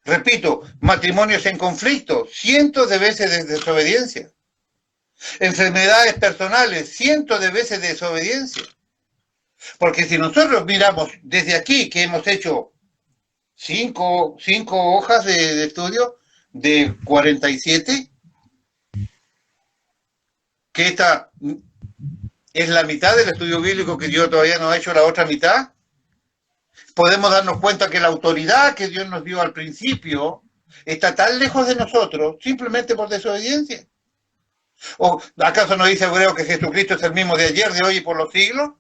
Repito, matrimonios en conflicto, cientos de veces de desobediencia. Enfermedades personales, cientos de veces de desobediencia. Porque si nosotros miramos desde aquí, que hemos hecho cinco hojas de estudio de 47, que esta es la mitad del estudio bíblico que Dios todavía no ha hecho la otra mitad, podemos darnos cuenta que la autoridad que Dios nos dio al principio está tan lejos de nosotros simplemente por desobediencia. ¿O acaso no dice Hebreo que Jesucristo es el mismo de ayer, de hoy y por los siglos?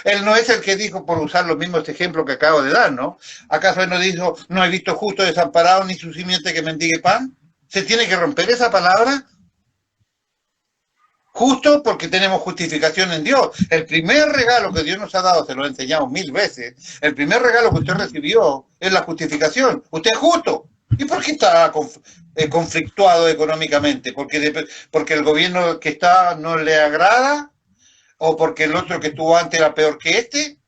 Él no es el que dijo, por usar los mismos ejemplos que acabo de dar, ¿no? ¿Acaso él no dijo, no he visto justo desamparado ni su simiente que mendigue pan? ¿Se tiene que romper esa palabra? Justo porque tenemos justificación en Dios. El primer regalo que Dios nos ha dado, se lo he enseñado 1000 veces, el primer regalo que usted recibió es la justificación. Usted es justo. ¿Y por qué está conflictuado económicamente? ¿Porque el gobierno que está no le agrada? ¿O porque el otro que estuvo antes era peor que este?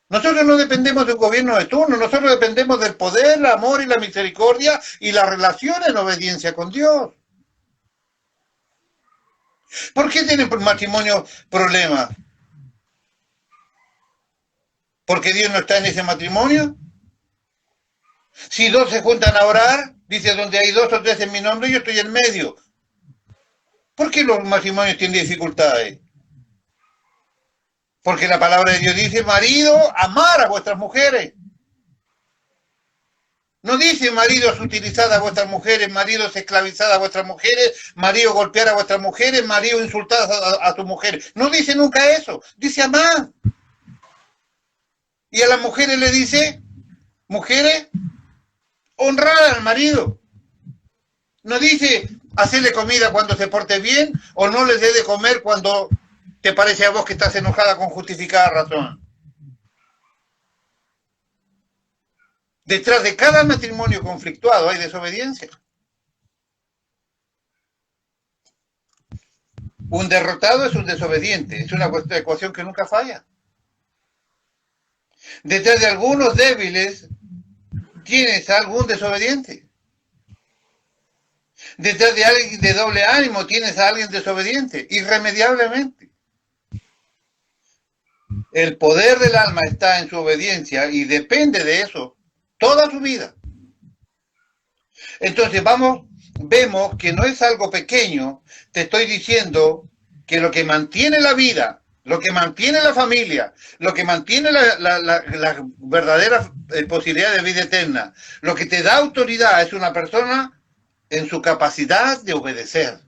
Nosotros no dependemos de un gobierno de turno, nosotros dependemos del poder, el amor y la misericordia y la relación en obediencia con Dios. ¿Por qué tienen matrimonio problemas? ¿Porque Dios no está en ese matrimonio? Si dos se juntan a orar, dice, donde hay 2 o 3 en mi nombre, yo estoy en medio. ¿Por qué los matrimonios tienen dificultades? Porque la palabra de Dios dice, marido, amar a vuestras mujeres. No dice maridos utilizad a vuestras mujeres, maridos esclavizad a vuestras mujeres, marido golpear a vuestras mujeres, marido insultar a tus mujeres. No dice nunca eso, dice amar. Y a las mujeres le dice, mujeres, honrar al marido. No dice hacerle comida cuando se porte bien o no le dé de comer cuando te parece a vos que estás enojada con justificada razón. Detrás de cada matrimonio conflictuado hay desobediencia. Un derrotado es un desobediente, es una ecuación que nunca falla. Detrás de algunos débiles tienes a algún desobediente. Detrás de alguien de doble ánimo tienes a alguien desobediente, irremediablemente. El poder del alma está en su obediencia y depende de eso toda su vida. Entonces vemos que no es algo pequeño. Te estoy diciendo que lo que mantiene la vida, lo que mantiene la familia, lo que mantiene la verdadera posibilidad de vida eterna, lo que te da autoridad es una persona en su capacidad de obedecer.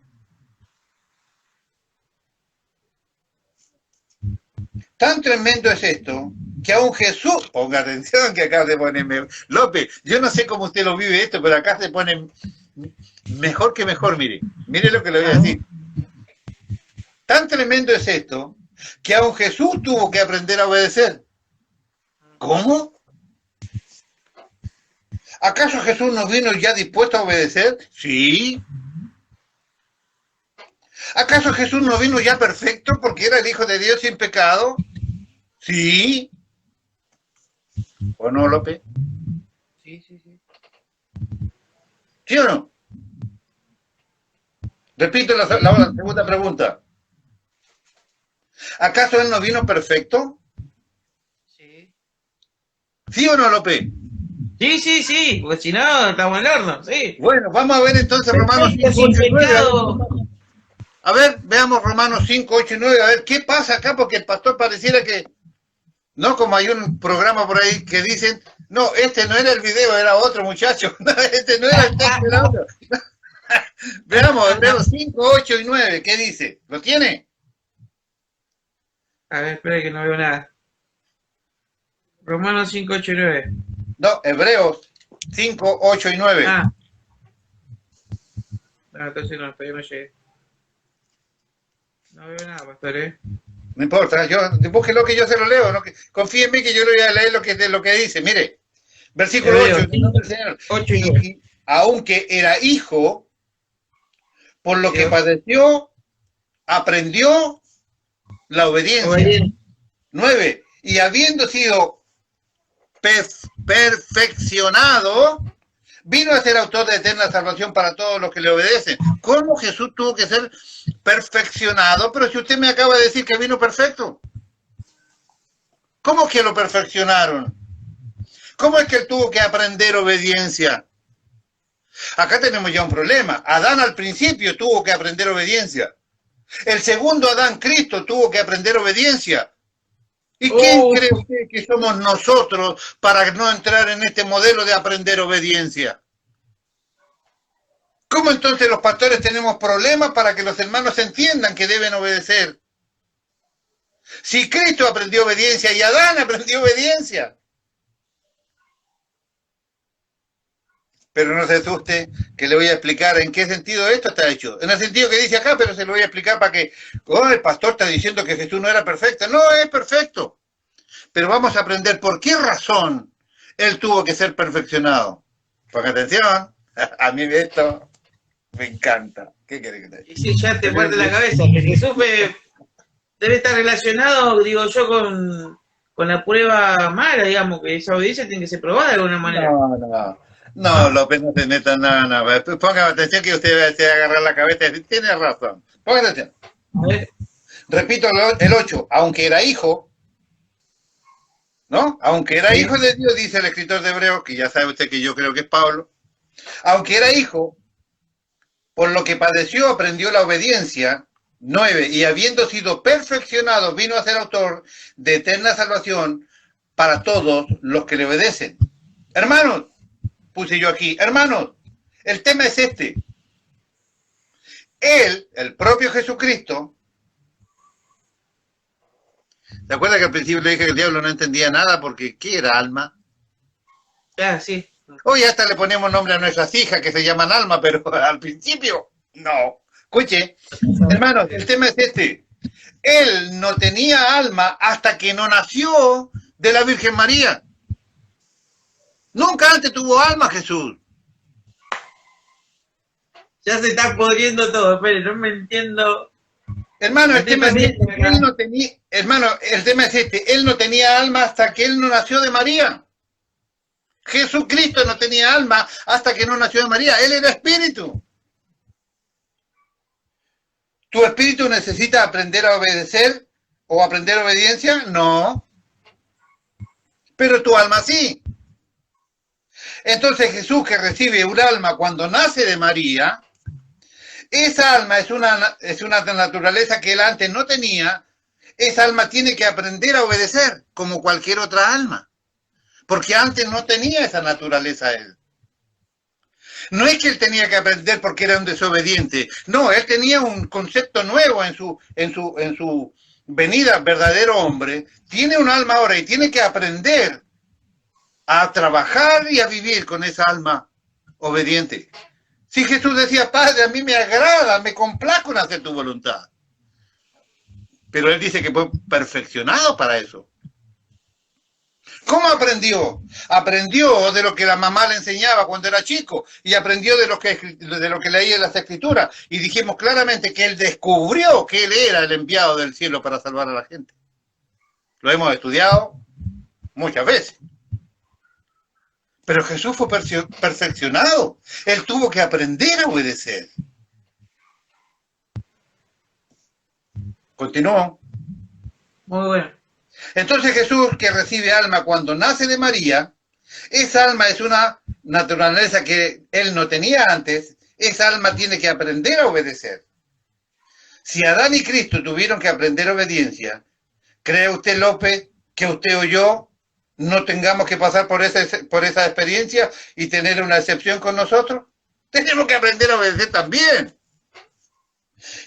Tan tremendo es esto, que aún Jesús, ponga atención que acá se pone, López, yo no sé cómo usted lo vive esto, pero acá se pone mejor que mejor, mire lo que le voy a decir. Tan tremendo es esto, que aún Jesús tuvo que aprender a obedecer. ¿Cómo? ¿Acaso Jesús no vino ya dispuesto a obedecer? Sí. ¿Acaso Jesús no vino ya perfecto porque era el Hijo de Dios sin pecado? Sí. ¿O no, López? Sí, sí, sí. ¿Sí o no? Repito la segunda pregunta. ¿Acaso él no vino perfecto? Sí. ¿Sí o no, López? Sí, sí, sí, porque si no, estamos en el horno, sí. Bueno, vamos a ver entonces Romanos 5, 8 y 9. A ver, veamos Romanos 5, 8 y 9, a ver qué pasa acá, porque el pastor pareciera que, no como hay un programa por ahí que dicen, no, este no era el video, era otro muchacho, no, este no era el texto, era otro. Veamos, Hebreos 5, 8 y 9, ¿qué dice? ¿Lo tiene? A ver, espera que no veo nada. Romanos 5, 8 y 9. No, Hebreos 5, 8 y 9. Ah. No, entonces no, todavía no llegué. No veo nada, pastor, No importa, búsquelo que yo se lo leo. ¿No? Confíe en mí que yo le voy a leer lo que dice. Mire, versículo 8. 8 y 9. Aunque era hijo, por lo que padeció, aprendió la obediencia. 9. Y habiendo sido perfeccionado, vino a ser autor de eterna salvación para todos los que le obedecen. ¿Cómo Jesús tuvo que ser perfeccionado? Pero si usted me acaba de decir que vino perfecto. ¿Cómo que lo perfeccionaron? ¿Cómo es que él tuvo que aprender obediencia? Acá tenemos ya un problema. Adán al principio tuvo que aprender obediencia. El segundo Adán, Cristo, tuvo que aprender obediencia. ¿Y quién cree usted que somos nosotros para no entrar en este modelo de aprender obediencia? ¿Cómo entonces los pastores tenemos problemas para que los hermanos entiendan que deben obedecer? Si Cristo aprendió obediencia y Adán aprendió obediencia. Pero no se asuste, que le voy a explicar en qué sentido esto está hecho. En el sentido que dice acá, pero se lo voy a explicar para que, el pastor está diciendo que Jesús no era perfecto. No, es perfecto. Pero vamos a aprender por qué razón él tuvo que ser perfeccionado. Ponga atención, a mí esto me encanta. ¿Qué quiere que te diga? Y si ya te muerde la cabeza, que Jesús debe estar relacionado, digo yo, con la prueba mala, digamos, que esa obediencia tiene que ser probada de alguna manera. No, López, no te metas nada. Ponga atención que usted se va a agarrar la cabeza. Tiene razón. Ponga atención. Repito el 8. Aunque era hijo, ¿no? Aunque era hijo de Dios, dice el escritor de Hebreos, que ya sabe usted que yo creo que es Pablo. Aunque era hijo, por lo que padeció, aprendió la obediencia. 9. Y habiendo sido perfeccionado, vino a ser autor de eterna salvación para todos los que le obedecen. Hermanos, puse yo aquí, hermanos, el tema es este. Él, el propio Jesucristo, ¿te acuerdas que al principio le dije que el diablo no entendía nada porque ¿qué era alma? Ah, sí. Hoy hasta le ponemos nombre a nuestras hijas que se llaman alma, pero al principio no. Escuche, hermanos, el tema es este. Él no tenía alma hasta que no nació de la Virgen María. Nunca antes tuvo alma Jesús. Ya se está podriendo todo, espere, no me entiendo. Hermano, el tema es este. El tema es este. Él no tenía alma hasta que él no nació de María. Jesucristo no tenía alma hasta que no nació de María. Él era espíritu. Tu espíritu necesita aprender a obedecer o aprender obediencia? No. Pero tu alma sí. Entonces Jesús, que recibe un alma cuando nace de María, esa alma es una naturaleza que él antes no tenía. Esa alma tiene que aprender a obedecer como cualquier otra alma, porque antes no tenía esa naturaleza él. No es que él tenía que aprender porque era un desobediente, no, él tenía un concepto nuevo en su venida verdadero hombre. Tiene un alma ahora y tiene que aprender a trabajar y a vivir con esa alma obediente. Si Jesús decía, Padre, a mí me agrada, me complazco en hacer tu voluntad. Pero él dice que fue perfeccionado para eso. ¿Cómo aprendió? Aprendió de lo que la mamá le enseñaba cuando era chico y aprendió de lo que leía en las Escrituras. Y dijimos claramente que él descubrió que él era el enviado del cielo para salvar a la gente. Lo hemos estudiado muchas veces. Pero Jesús fue perfeccionado. Él tuvo que aprender a obedecer. Continuó. Muy bueno. Entonces Jesús, que recibe alma cuando nace de María, esa alma es una naturaleza que él no tenía antes. Esa alma tiene que aprender a obedecer. Si Adán y Cristo tuvieron que aprender obediencia, ¿cree usted, López, que usted o yo no tengamos que pasar por esa experiencia y tener una excepción con nosotros? Tenemos que aprender a obedecer también.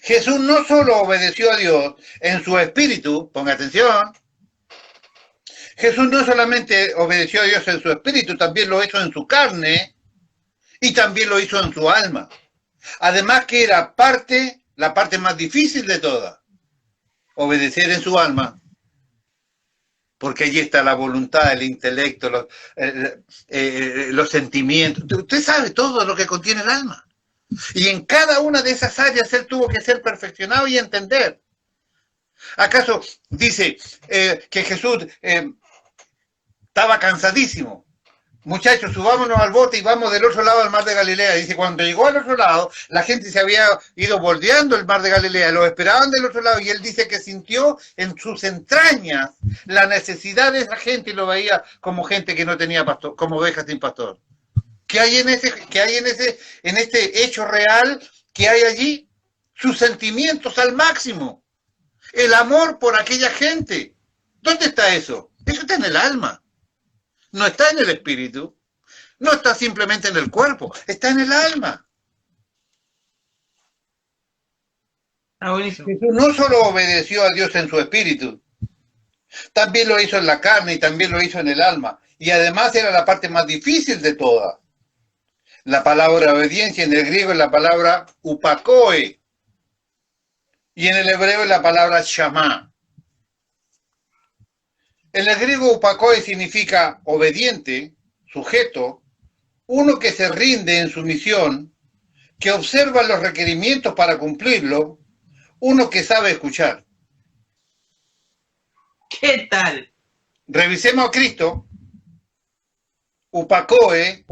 Jesús no solo obedeció a Dios en su espíritu, ponga atención, Jesús no solamente obedeció a Dios en su espíritu, también lo hizo en su carne y también lo hizo en su alma. Además que era la parte más difícil de todas, obedecer en su alma. Porque allí está la voluntad, el intelecto, los sentimientos. Usted sabe todo lo que contiene el alma. Y en cada una de esas áreas él tuvo que ser perfeccionado y entender. ¿Acaso dice que Jesús estaba cansadísimo? Muchachos, subámonos al bote y vamos del otro lado al mar de Galilea. Dice, cuando llegó al otro lado, la gente se había ido bordeando el mar de Galilea, lo esperaban del otro lado, y él dice que sintió en sus entrañas la necesidad de esa gente y lo veía como gente que no tenía pastor, como ovejas sin pastor. ¿Qué hay en este hecho real que hay allí? Sus sentimientos al máximo. El amor por aquella gente. ¿Dónde está eso? Eso está en el alma. No está en el espíritu, no está simplemente en el cuerpo, está en el alma. Buenísimo. Jesús no solo obedeció a Dios en su espíritu, también lo hizo en la carne y también lo hizo en el alma. Y además era la parte más difícil de todas. La palabra obediencia en el griego es la palabra upakoe y en el hebreo es la palabra shamá. En el griego upakoe significa obediente, sujeto, uno que se rinde en su misión, que observa los requerimientos para cumplirlo, uno que sabe escuchar. ¿Qué tal? Revisemos a Cristo. Upakoe,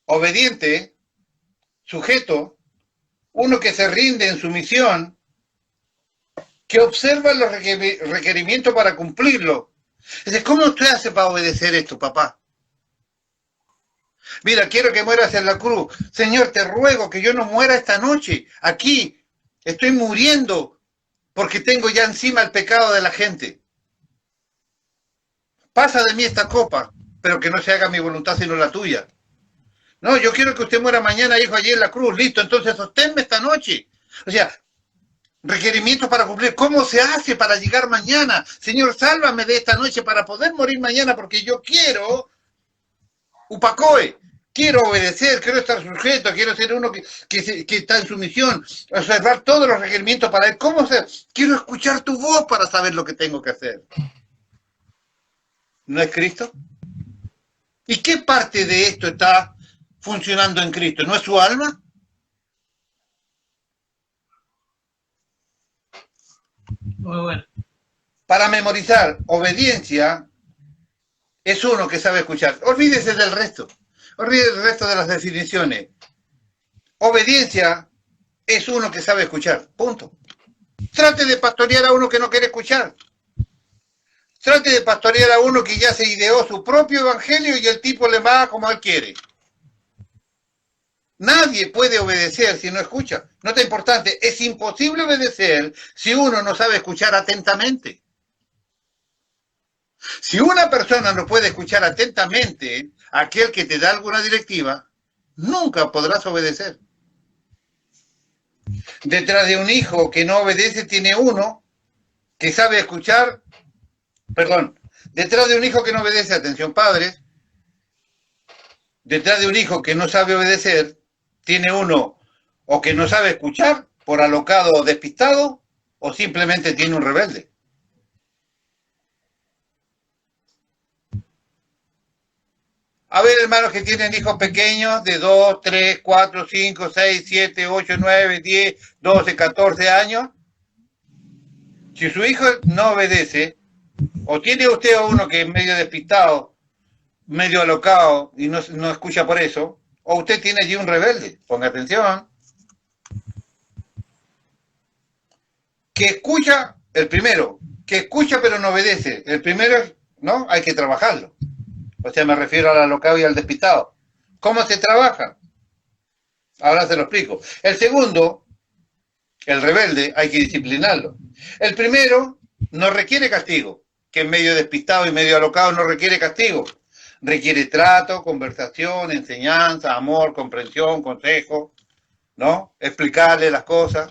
obediente, sujeto, uno que se rinde en su misión, que observa los requerimientos para cumplirlo. Entonces, ¿cómo usted hace para obedecer esto, papá? Mira, quiero que mueras en la cruz. Señor, te ruego que yo no muera esta noche. Aquí estoy muriendo porque tengo ya encima el pecado de la gente. Pasa de mí esta copa, pero que no se haga mi voluntad sino la tuya. No, yo quiero que usted muera mañana, hijo, allí en la cruz. Listo, entonces sosténme esta noche. O sea, requerimientos para cumplir. ¿Cómo se hace para llegar mañana? Señor, sálvame de esta noche para poder morir mañana porque yo quiero, upakoe, quiero obedecer, quiero estar sujeto, quiero ser uno que está en su misión, observar todos los requerimientos para él. ¿Cómo se? Quiero escuchar tu voz para saber lo que tengo que hacer. ¿No es Cristo? ¿Y qué parte de esto está funcionando en Cristo? ¿No es su alma? Muy bueno. Para memorizar, obediencia es uno que sabe escuchar. Olvídese del resto. Olvídese del resto de las definiciones. Obediencia es uno que sabe escuchar. Punto. Trate de pastorear a uno que no quiere escuchar. Trate de pastorear a uno que ya se ideó su propio evangelio y el tipo le va como él quiere. Nadie puede obedecer si no escucha. Nota importante, es imposible obedecer si uno no sabe escuchar atentamente. Si una persona no puede escuchar atentamente a aquel que te da alguna directiva, nunca podrás obedecer. Detrás de un hijo que no obedece tiene uno que sabe escuchar, detrás de un hijo que no obedece, atención padres, detrás de un hijo que no sabe obedecer, tiene uno o que no sabe escuchar por alocado o despistado, o simplemente tiene un rebelde. A ver, hermanos que tienen hijos pequeños de 2, 3, 4, 5, 6, 7, 8, 9, 10, 12, 14 años. Si su hijo no obedece, o tiene usted a uno que es medio despistado, medio alocado y no escucha por eso, o usted tiene allí un rebelde. Ponga atención. Que escucha, el primero, que escucha pero no obedece. El primero, ¿no? Hay que trabajarlo. O sea, me refiero al alocado y al despistado. ¿Cómo se trabaja? Ahora se lo explico. El segundo, el rebelde, hay que disciplinarlo. El primero no requiere castigo, que es medio despistado y medio alocado no requiere castigo. Requiere trato, conversación, enseñanza, amor, comprensión, consejo, ¿no? Explicarle las cosas.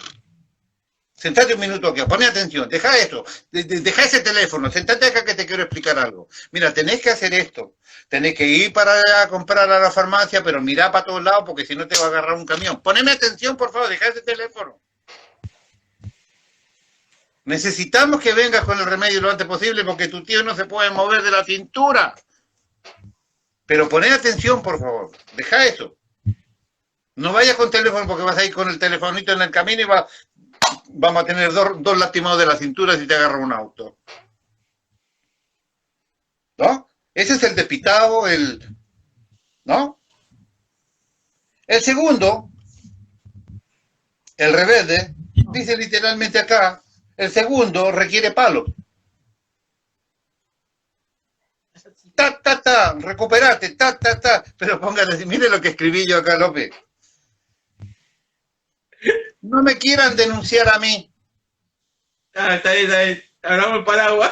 Sentate un minuto aquí, poné atención, deja eso, deja ese teléfono, sentate acá que te quiero explicar algo. Mira, tenés que hacer esto, tenés que ir para a comprar a la farmacia, pero mirá para todos lados porque si no te va a agarrar un camión. Poneme atención, por favor, deja ese teléfono. Necesitamos que vengas con el remedio lo antes posible porque tu tío no se puede mover de la cintura. Pero poné atención, por favor, deja eso. No vayas con teléfono porque vas a ir con el telefonito en el camino y vamos a tener dos lastimados de la cintura si te agarra un auto. ¿No? Ese es el despistado, ¿no? El segundo, el rebelde, dice literalmente acá, el segundo requiere palos. Recuperate, pero póngale, mire lo que escribí yo acá, López. No me quieran denunciar a mí. Está bien. Hablamos el paraguas.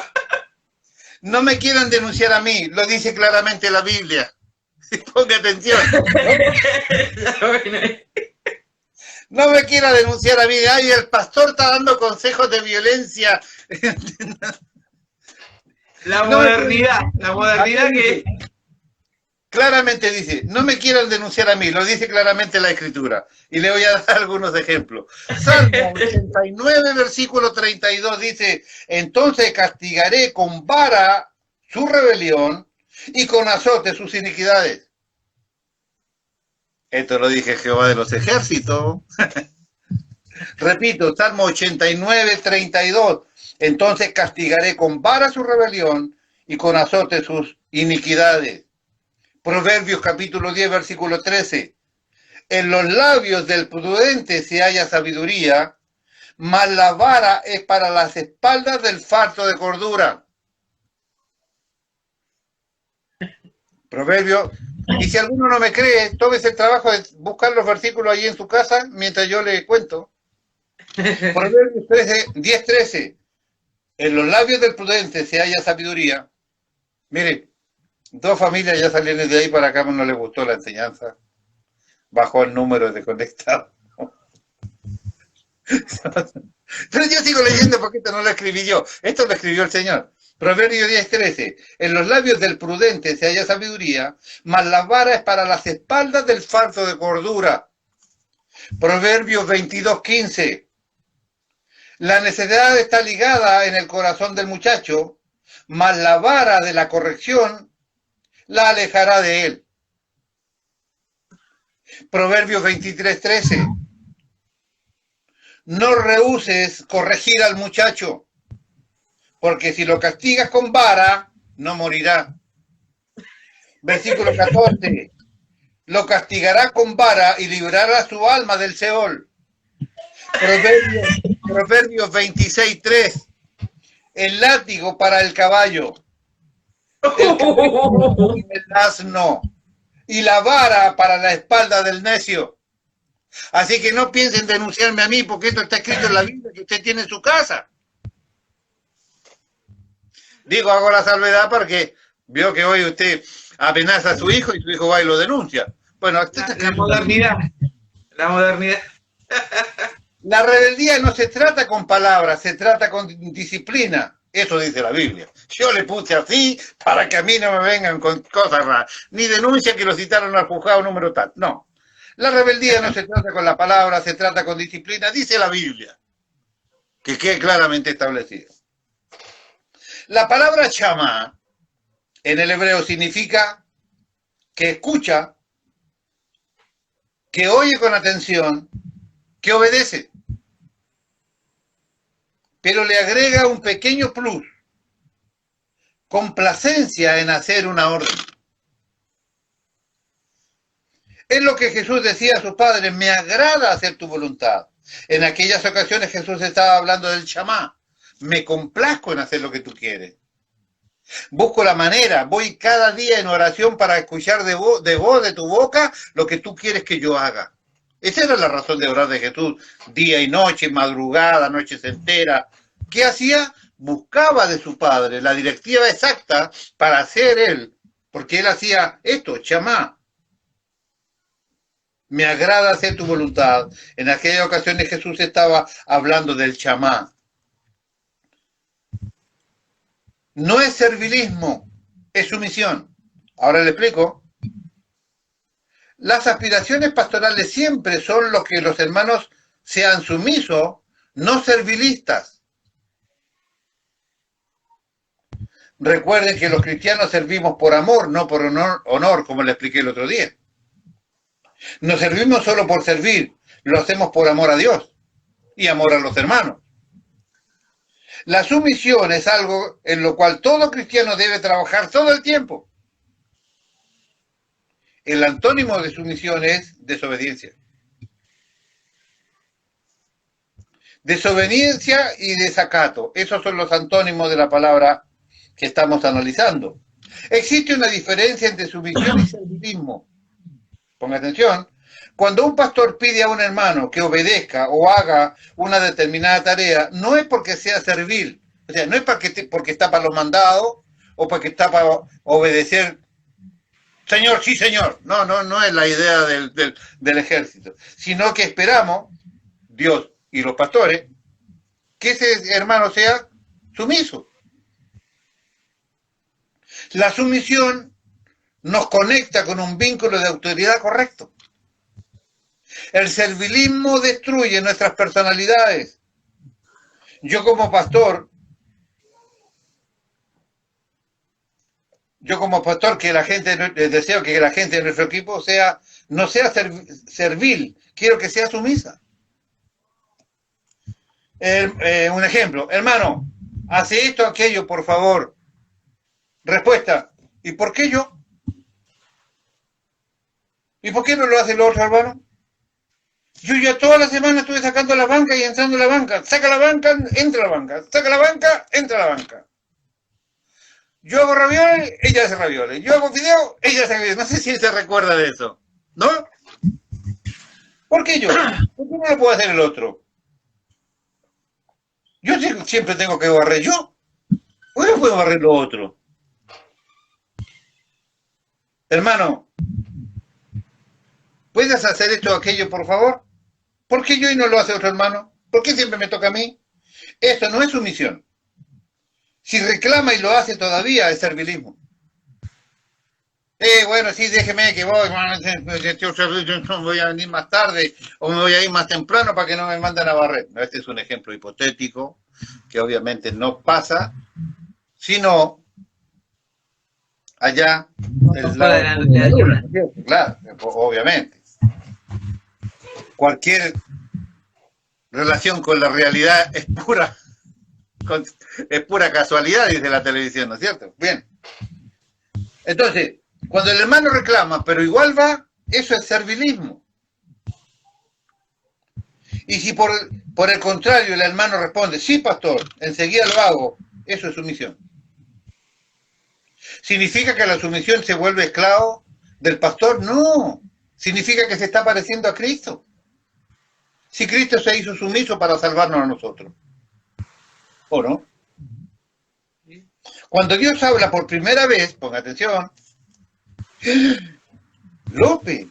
No me quieran denunciar a mí, lo dice claramente la Biblia. Ponga atención. No me quiera denunciar a mí. Ay, el pastor está dando consejos de violencia. La modernidad que... Claramente dice, no me quieran denunciar a mí, lo dice claramente la Escritura. Y le voy a dar algunos ejemplos. Salmo 89, versículo 32 dice, entonces castigaré con vara su rebelión y con azote sus iniquidades. Esto lo dije Jehová de los ejércitos. Repito, Salmo 89, 32. Entonces castigaré con vara su rebelión y con azote sus iniquidades. Proverbios capítulo 10, versículo 13. En los labios del prudente se halla sabiduría, mas la vara es para las espaldas del falto de cordura. Proverbios. Y si alguno no me cree, tómese el trabajo de buscar los versículos ahí en su casa mientras yo le cuento. Proverbios 10, 13. En los labios del prudente se halla sabiduría. Mire, 2 familias ya salieron de ahí para acá, no les gustó la enseñanza. Bajó el número de conectados. Pero yo sigo leyendo porque esto no lo escribí yo. Esto lo escribió el Señor. Proverbios 10, 13. En los labios del prudente se halla sabiduría, mas la vara es para las espaldas del falto de cordura. Proverbios 22, 15. La necedad está ligada en el corazón del muchacho, mas la vara de la corrección la alejará de él. Proverbios 23, 13. No rehuses corregir al muchacho, porque si lo castigas con vara, no morirá. Versículo 14. Lo castigará con vara y librará su alma del Seol. Proverbios 26:3. El látigo para el caballo, el caballo y el asno, y la vara para la espalda del necio. Así que no piensen denunciarme a mí, porque esto está escrito en la Biblia que usted tiene en su casa. Digo, hago la salvedad porque veo que hoy usted amenaza a su hijo y su hijo va y lo denuncia. Bueno, la modernidad. La modernidad. La rebeldía no se trata con palabras, se trata con disciplina. Eso dice la Biblia. Yo le puse así para que a mí no me vengan con cosas raras. Ni denuncia que lo citaron al juzgado número tal. No. La rebeldía no se trata con la palabra, se trata con disciplina. Dice la Biblia. Que quede claramente establecido. La palabra chamá en el hebreo significa que escucha, que oye con atención, que obedece. Pero le agrega un pequeño plus, complacencia en hacer una orden. Es lo que Jesús decía a sus padres, me agrada hacer tu voluntad. En aquellas ocasiones Jesús estaba hablando del chamá, me complazco en hacer lo que tú quieres. Busco la manera, voy cada día en oración para escuchar de voz de tu boca lo que tú quieres que yo haga. Esa era la razón de orar de Jesús, día y noche, madrugada, noches enteras. ¿Qué hacía? Buscaba de su padre la directiva exacta para hacer él, porque él hacía esto, chamá. Me agrada hacer tu voluntad. En aquellas ocasiones Jesús estaba hablando del chamá. No es servilismo, es sumisión. Ahora le explico. Las aspiraciones pastorales siempre son lo que los hermanos sean sumisos, no servilistas. Recuerden que los cristianos servimos por amor, no por honor, como le expliqué el otro día. No servimos solo por servir, lo hacemos por amor a Dios y amor a los hermanos. La sumisión es algo en lo cual todo cristiano debe trabajar todo el tiempo. El antónimo de sumisión es desobediencia. Desobediencia y desacato. Esos son los antónimos de la palabra que estamos analizando. Existe una diferencia entre sumisión y servilismo. Ponga atención. Cuando un pastor pide a un hermano que obedezca o haga una determinada tarea, no es porque sea servil, o sea, no es porque está para los mandados o porque está para obedecer. Señor, sí, señor. No es la idea del ejército, sino que esperamos, Dios y los pastores, que ese hermano sea sumiso. La sumisión nos conecta con un vínculo de autoridad correcto. El servilismo destruye nuestras personalidades. Yo como pastor, que la gente, deseo que la gente de nuestro equipo no sea servil, quiero que sea sumisa. Un ejemplo, hermano, hace esto, aquello, por favor. Respuesta, ¿y por qué yo? ¿Y por qué no lo hace el otro, hermano? Yo ya toda la semana estuve sacando la banca y entrando la banca. Saca la banca, entra la banca. Saca la banca, entra la banca. Yo hago ravioles, ella hace ravioles. Yo hago video, ella hace videos. No sé si se recuerda de eso, ¿no? ¿Por qué yo? ¿Por qué no lo puede hacer el otro? Yo siempre tengo que barrer yo. ¿Por qué no puedo barrer lo otro? Hermano, ¿puedes hacer esto o aquello, por favor? ¿Por qué yo y no lo hace otro hermano? ¿Por qué siempre me toca a mí? Esto no es sumisión. Si reclama y lo hace todavía, es servilismo. Bueno, sí, déjeme que voy a venir más tarde o me voy a ir más temprano para que no me manden a barrer. Este es un ejemplo hipotético que obviamente no pasa, sino allá el lado de la luna, claro, obviamente. Cualquier relación con la realidad es pura casualidad, dice la televisión, ¿no es cierto? Bien. Entonces, cuando el hermano reclama, pero igual va, eso es servilismo. Y si por el contrario el hermano responde, sí, pastor, enseguida lo hago, eso es sumisión. ¿Significa que la sumisión se vuelve esclavo del pastor? No. Significa que se está pareciendo a Cristo. Si Cristo se hizo sumiso para salvarnos a nosotros. ¿O no? Cuando Dios habla por primera vez, ponga atención, López,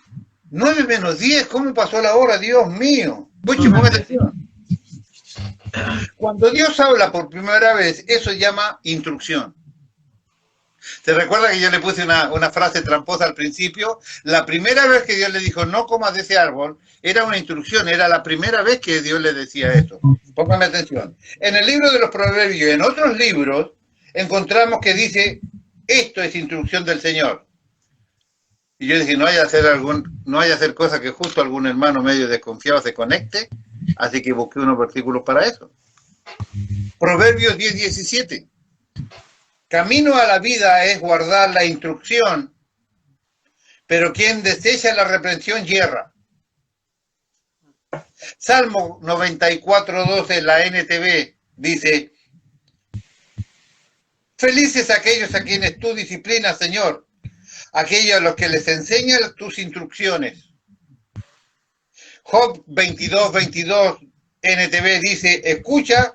9 menos 10, ¿cómo pasó la hora? Dios mío. Puche, ponga atención. Cuando Dios habla por primera vez, eso se llama instrucción. ¿Se recuerda que yo le puse una frase tramposa al principio? La primera vez que Dios le dijo, no comas de ese árbol, era una instrucción, era la primera vez que Dios le decía eso. Póngame atención. En el libro de los Proverbios y en otros libros, encontramos que dice, esto es instrucción del Señor. Y yo dije, no vaya a hacer cosas que justo algún hermano medio desconfiado se conecte, así que busqué unos versículos para eso. Proverbios 10:17. Camino a la vida es guardar la instrucción, pero quien desecha la reprensión yerra. Salmo 94:12, la NTV, dice, felices aquellos a quienes tú disciplinas, Señor, aquellos a los que les enseñas tus instrucciones. Job 22:22, NTV, dice, escucha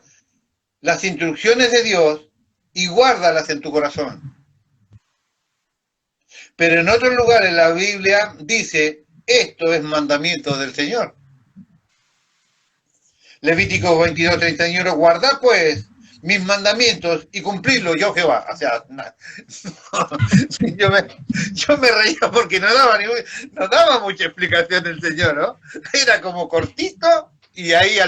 las instrucciones de Dios y guárdalas en tu corazón. Pero en otro lugar en la Biblia dice, esto es mandamiento del Señor. Levítico 22:31, guardad pues mis mandamientos y cumplirlos, yo Jehová. O sea, yo me reía porque no daba mucha explicación el Señor, ¿no? Era como cortito y ahí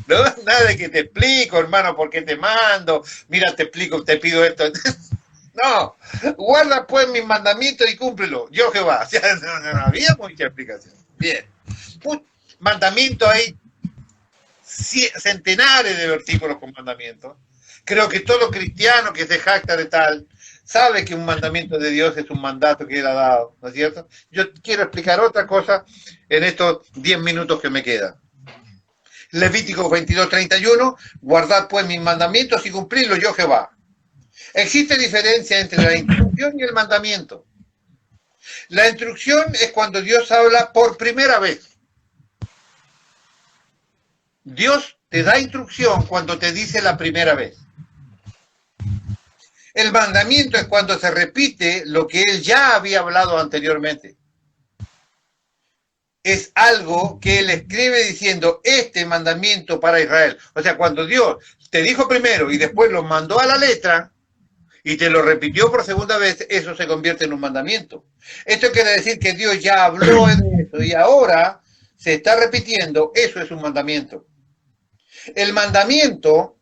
no, nada de que te explico, hermano, por qué te mando, mira, te explico, te pido esto. No, guarda pues mis mandamientos y cúmplelo, yo Jehová. O sea, no había mucha explicación. Bien. Mandamientos hay centenares de versículos con mandamientos. Creo que todo cristiano que se jacta de tal sabe que un mandamiento de Dios es un mandato que Él ha dado, ¿no es cierto? Yo quiero explicar otra cosa en estos 10 minutos que me quedan. Levítico 22:31, guardad pues mis mandamientos y cumplidlos, yo Jehová. Existe diferencia entre la instrucción y el mandamiento. La instrucción es cuando Dios habla por primera vez. Dios te da instrucción cuando te dice la primera vez. El mandamiento es cuando se repite lo que Él ya había hablado anteriormente. Es algo que Él escribe diciendo, este mandamiento para Israel. O sea, cuando Dios te dijo primero y después lo mandó a la letra y te lo repitió por segunda vez, eso se convierte en un mandamiento. Esto quiere decir que Dios ya habló de eso y ahora se está repitiendo, eso es un mandamiento. El mandamiento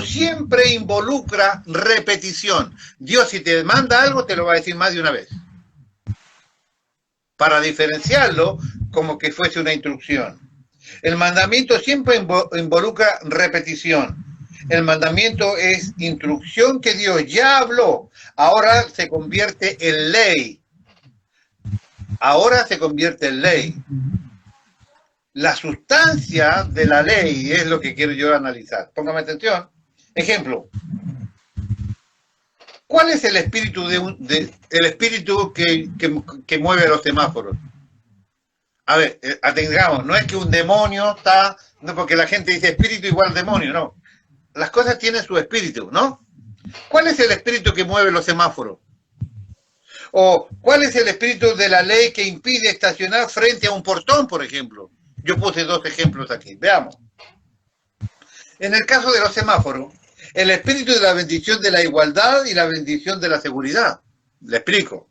siempre involucra repetición. Dios, si te manda algo, te lo va a decir más de una vez. Para diferenciarlo como que fuese una instrucción. El mandamiento siempre involucra repetición. El mandamiento es instrucción que Dios ya habló. Ahora se convierte en ley. Ahora se convierte en ley. La sustancia de la ley es lo que quiero yo analizar. Póngame atención. Ejemplo. ¿Cuál es el espíritu el espíritu que mueve los semáforos? A ver, atengamos, no es que un demonio está, no, porque la gente dice espíritu igual demonio, no. Las cosas tienen su espíritu, ¿no? ¿Cuál es el espíritu que mueve los semáforos? O ¿cuál es el espíritu de la ley que impide estacionar frente a un portón, por ejemplo? Yo puse 2 ejemplos aquí, veamos. En el caso de los semáforos, el espíritu de la bendición de la igualdad y la bendición de la seguridad. Le explico.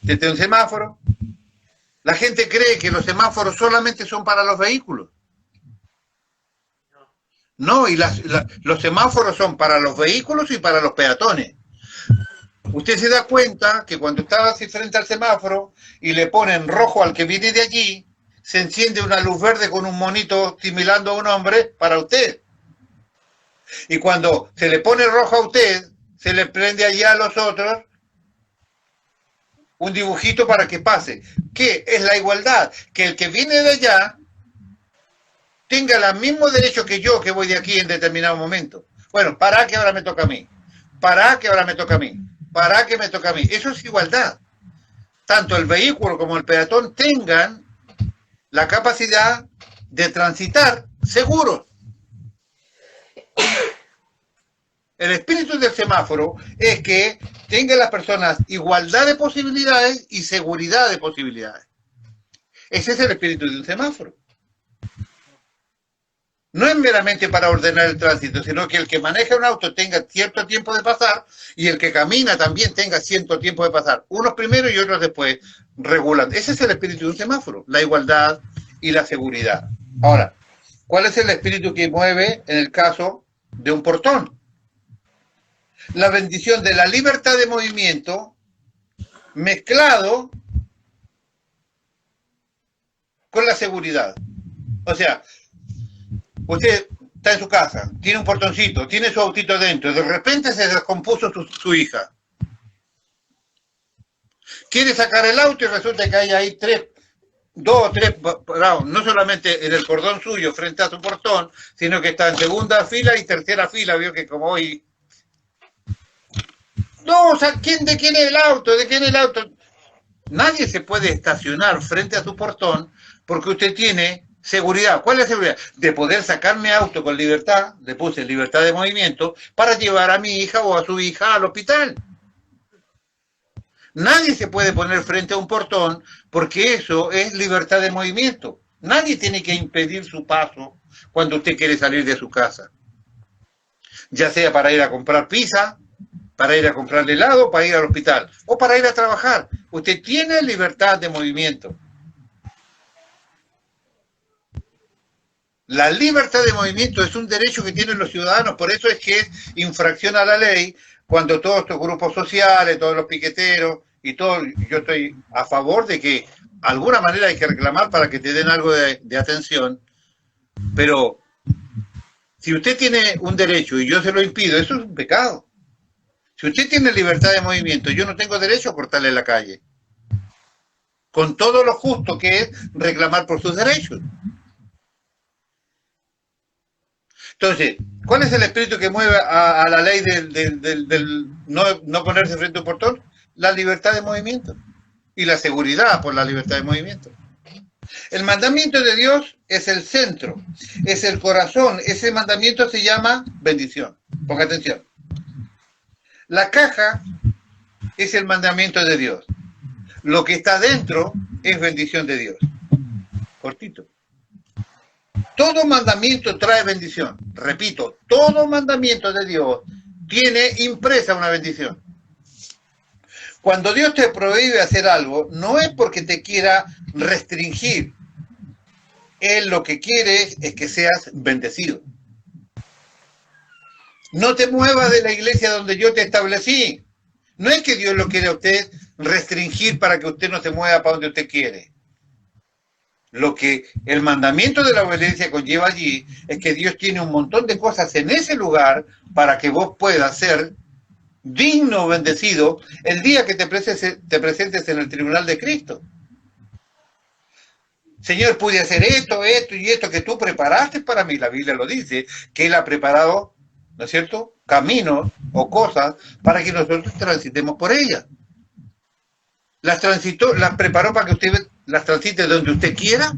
Desde un semáforo, la gente cree que los semáforos solamente son para los vehículos. No, y los semáforos son para los vehículos y para los peatones. Usted se da cuenta que cuando está así frente al semáforo y le ponen rojo al que viene de allí, se enciende una luz verde con un monito similando a un hombre para usted. Y cuando se le pone rojo a usted, se le prende allá a los otros un dibujito para que pase. ¿Qué? Es la igualdad. Que el que viene de allá tenga los mismos derechos que yo que voy de aquí en determinado momento. Bueno, para que ahora me toca a mí. Para que ahora me toca a mí. Para que me toca a mí. Eso es igualdad. Tanto el vehículo como el peatón tengan la capacidad de transitar seguros. El espíritu del semáforo es que tengan las personas igualdad de posibilidades y seguridad de posibilidades. Ese es el espíritu de un semáforo. No es meramente para ordenar el tránsito, sino que el que maneja un auto tenga cierto tiempo de pasar y el que camina también tenga cierto tiempo de pasar. Unos primero y otros después regulan. Ese es el espíritu de un semáforo, la igualdad y la seguridad. Ahora, ¿cuál es el espíritu que mueve en el caso de un portón? La bendición de la libertad de movimiento mezclado con la seguridad. O sea, usted está en su casa, tiene un portoncito, tiene su autito dentro, de repente se descompuso su hija. Quiere sacar el auto y resulta que hay ahí dos o tres, no solamente en el cordón suyo frente a su portón, sino que está en segunda fila y tercera fila, vio que como hoy... No, o sea, ¿de quién es el auto? ¿De quién es el auto? Nadie se puede estacionar frente a su portón porque usted tiene seguridad. ¿Cuál es la seguridad? De poder sacar mi auto con libertad, le puse libertad de movimiento, para llevar a mi hija o a su hija al hospital. Nadie se puede poner frente a un portón porque eso es libertad de movimiento. Nadie tiene que impedir su paso cuando usted quiere salir de su casa. Ya sea para ir a comprar pizza, para ir a comprar helado, para ir al hospital o para ir a trabajar. Usted tiene libertad de movimiento. La libertad de movimiento es un derecho que tienen los ciudadanos, por eso es que es infracción a la ley cuando todos estos grupos sociales, todos los piqueteros y todo, yo estoy a favor de que de alguna manera hay que reclamar para que te den algo de atención, pero si usted tiene un derecho y yo se lo impido, eso es un pecado. Si usted tiene libertad de movimiento, yo no tengo derecho a cortarle la calle, con todo lo justo que es reclamar por sus derechos. Entonces, ¿cuál es el espíritu que mueve a la ley del no ponerse frente a un portón? La libertad de movimiento y la seguridad por la libertad de movimiento. El mandamiento de Dios es el centro, es el corazón. Ese mandamiento se llama bendición. Ponga atención. La caja es el mandamiento de Dios. Lo que está dentro es bendición de Dios. Cortito. Todo mandamiento trae bendición. Repito, todo mandamiento de Dios tiene impresa una bendición. Cuando Dios te prohíbe hacer algo, no es porque te quiera restringir. Él lo que quiere es que seas bendecido. No te muevas de la iglesia donde yo te establecí. No es que Dios lo quiere a usted restringir para que usted no se mueva para donde usted quiere. Lo que el mandamiento de la obediencia conlleva allí es que Dios tiene un montón de cosas en ese lugar para que vos puedas ser digno, bendecido, el día que te presentes en el tribunal de Cristo. Señor, pude hacer esto, esto y esto que tú preparaste para mí. La Biblia lo dice, que Él ha preparado, ¿no es cierto?, caminos o cosas para que nosotros transitemos por ellas. Las preparó para que usted las transite donde usted quiera.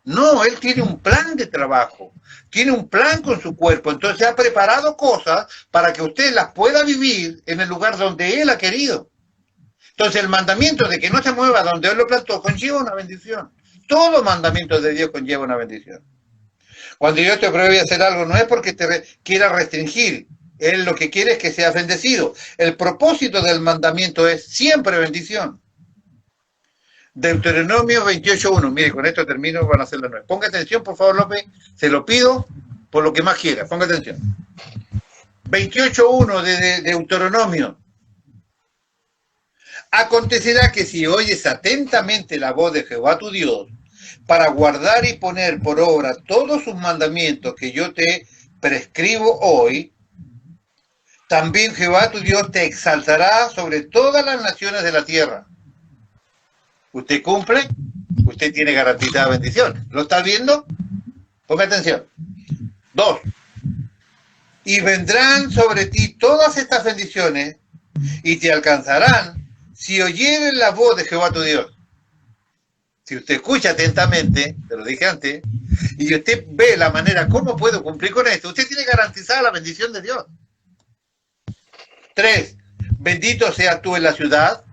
No, Él tiene un plan de trabajo, tiene un plan con su cuerpo, entonces ha preparado cosas para que usted las pueda vivir en el lugar donde Él ha querido. Entonces el mandamiento de que no se mueva donde Él lo plantó conlleva una bendición. Todo mandamiento de Dios conlleva una bendición. Cuando Dios te prohíbe hacer algo, no es porque te quiera restringir. Él lo que quiere es que seas bendecido. El propósito del mandamiento es siempre bendición. Deuteronomio 28.1. Mire, con esto termino, van a hacer la nueva. Ponga atención, por favor, López. Se lo pido por lo que más quiera. Ponga atención. 28.1 de Deuteronomio. Acontecerá que si oyes atentamente la voz de Jehová tu Dios, para guardar y poner por obra todos sus mandamientos que yo te prescribo hoy, también Jehová tu Dios te exaltará sobre todas las naciones de la tierra. usted cumple, usted tiene garantizada bendición. ¿Lo está viendo? Ponga atención. 2. Y vendrán sobre ti todas estas bendiciones y te alcanzarán si oyeres la voz de Jehová tu Dios. Si usted escucha atentamente, te lo dije antes, y usted ve la manera cómo puedo cumplir con esto, usted tiene garantizada la bendición de Dios. 3. Bendito seas tú en la ciudad,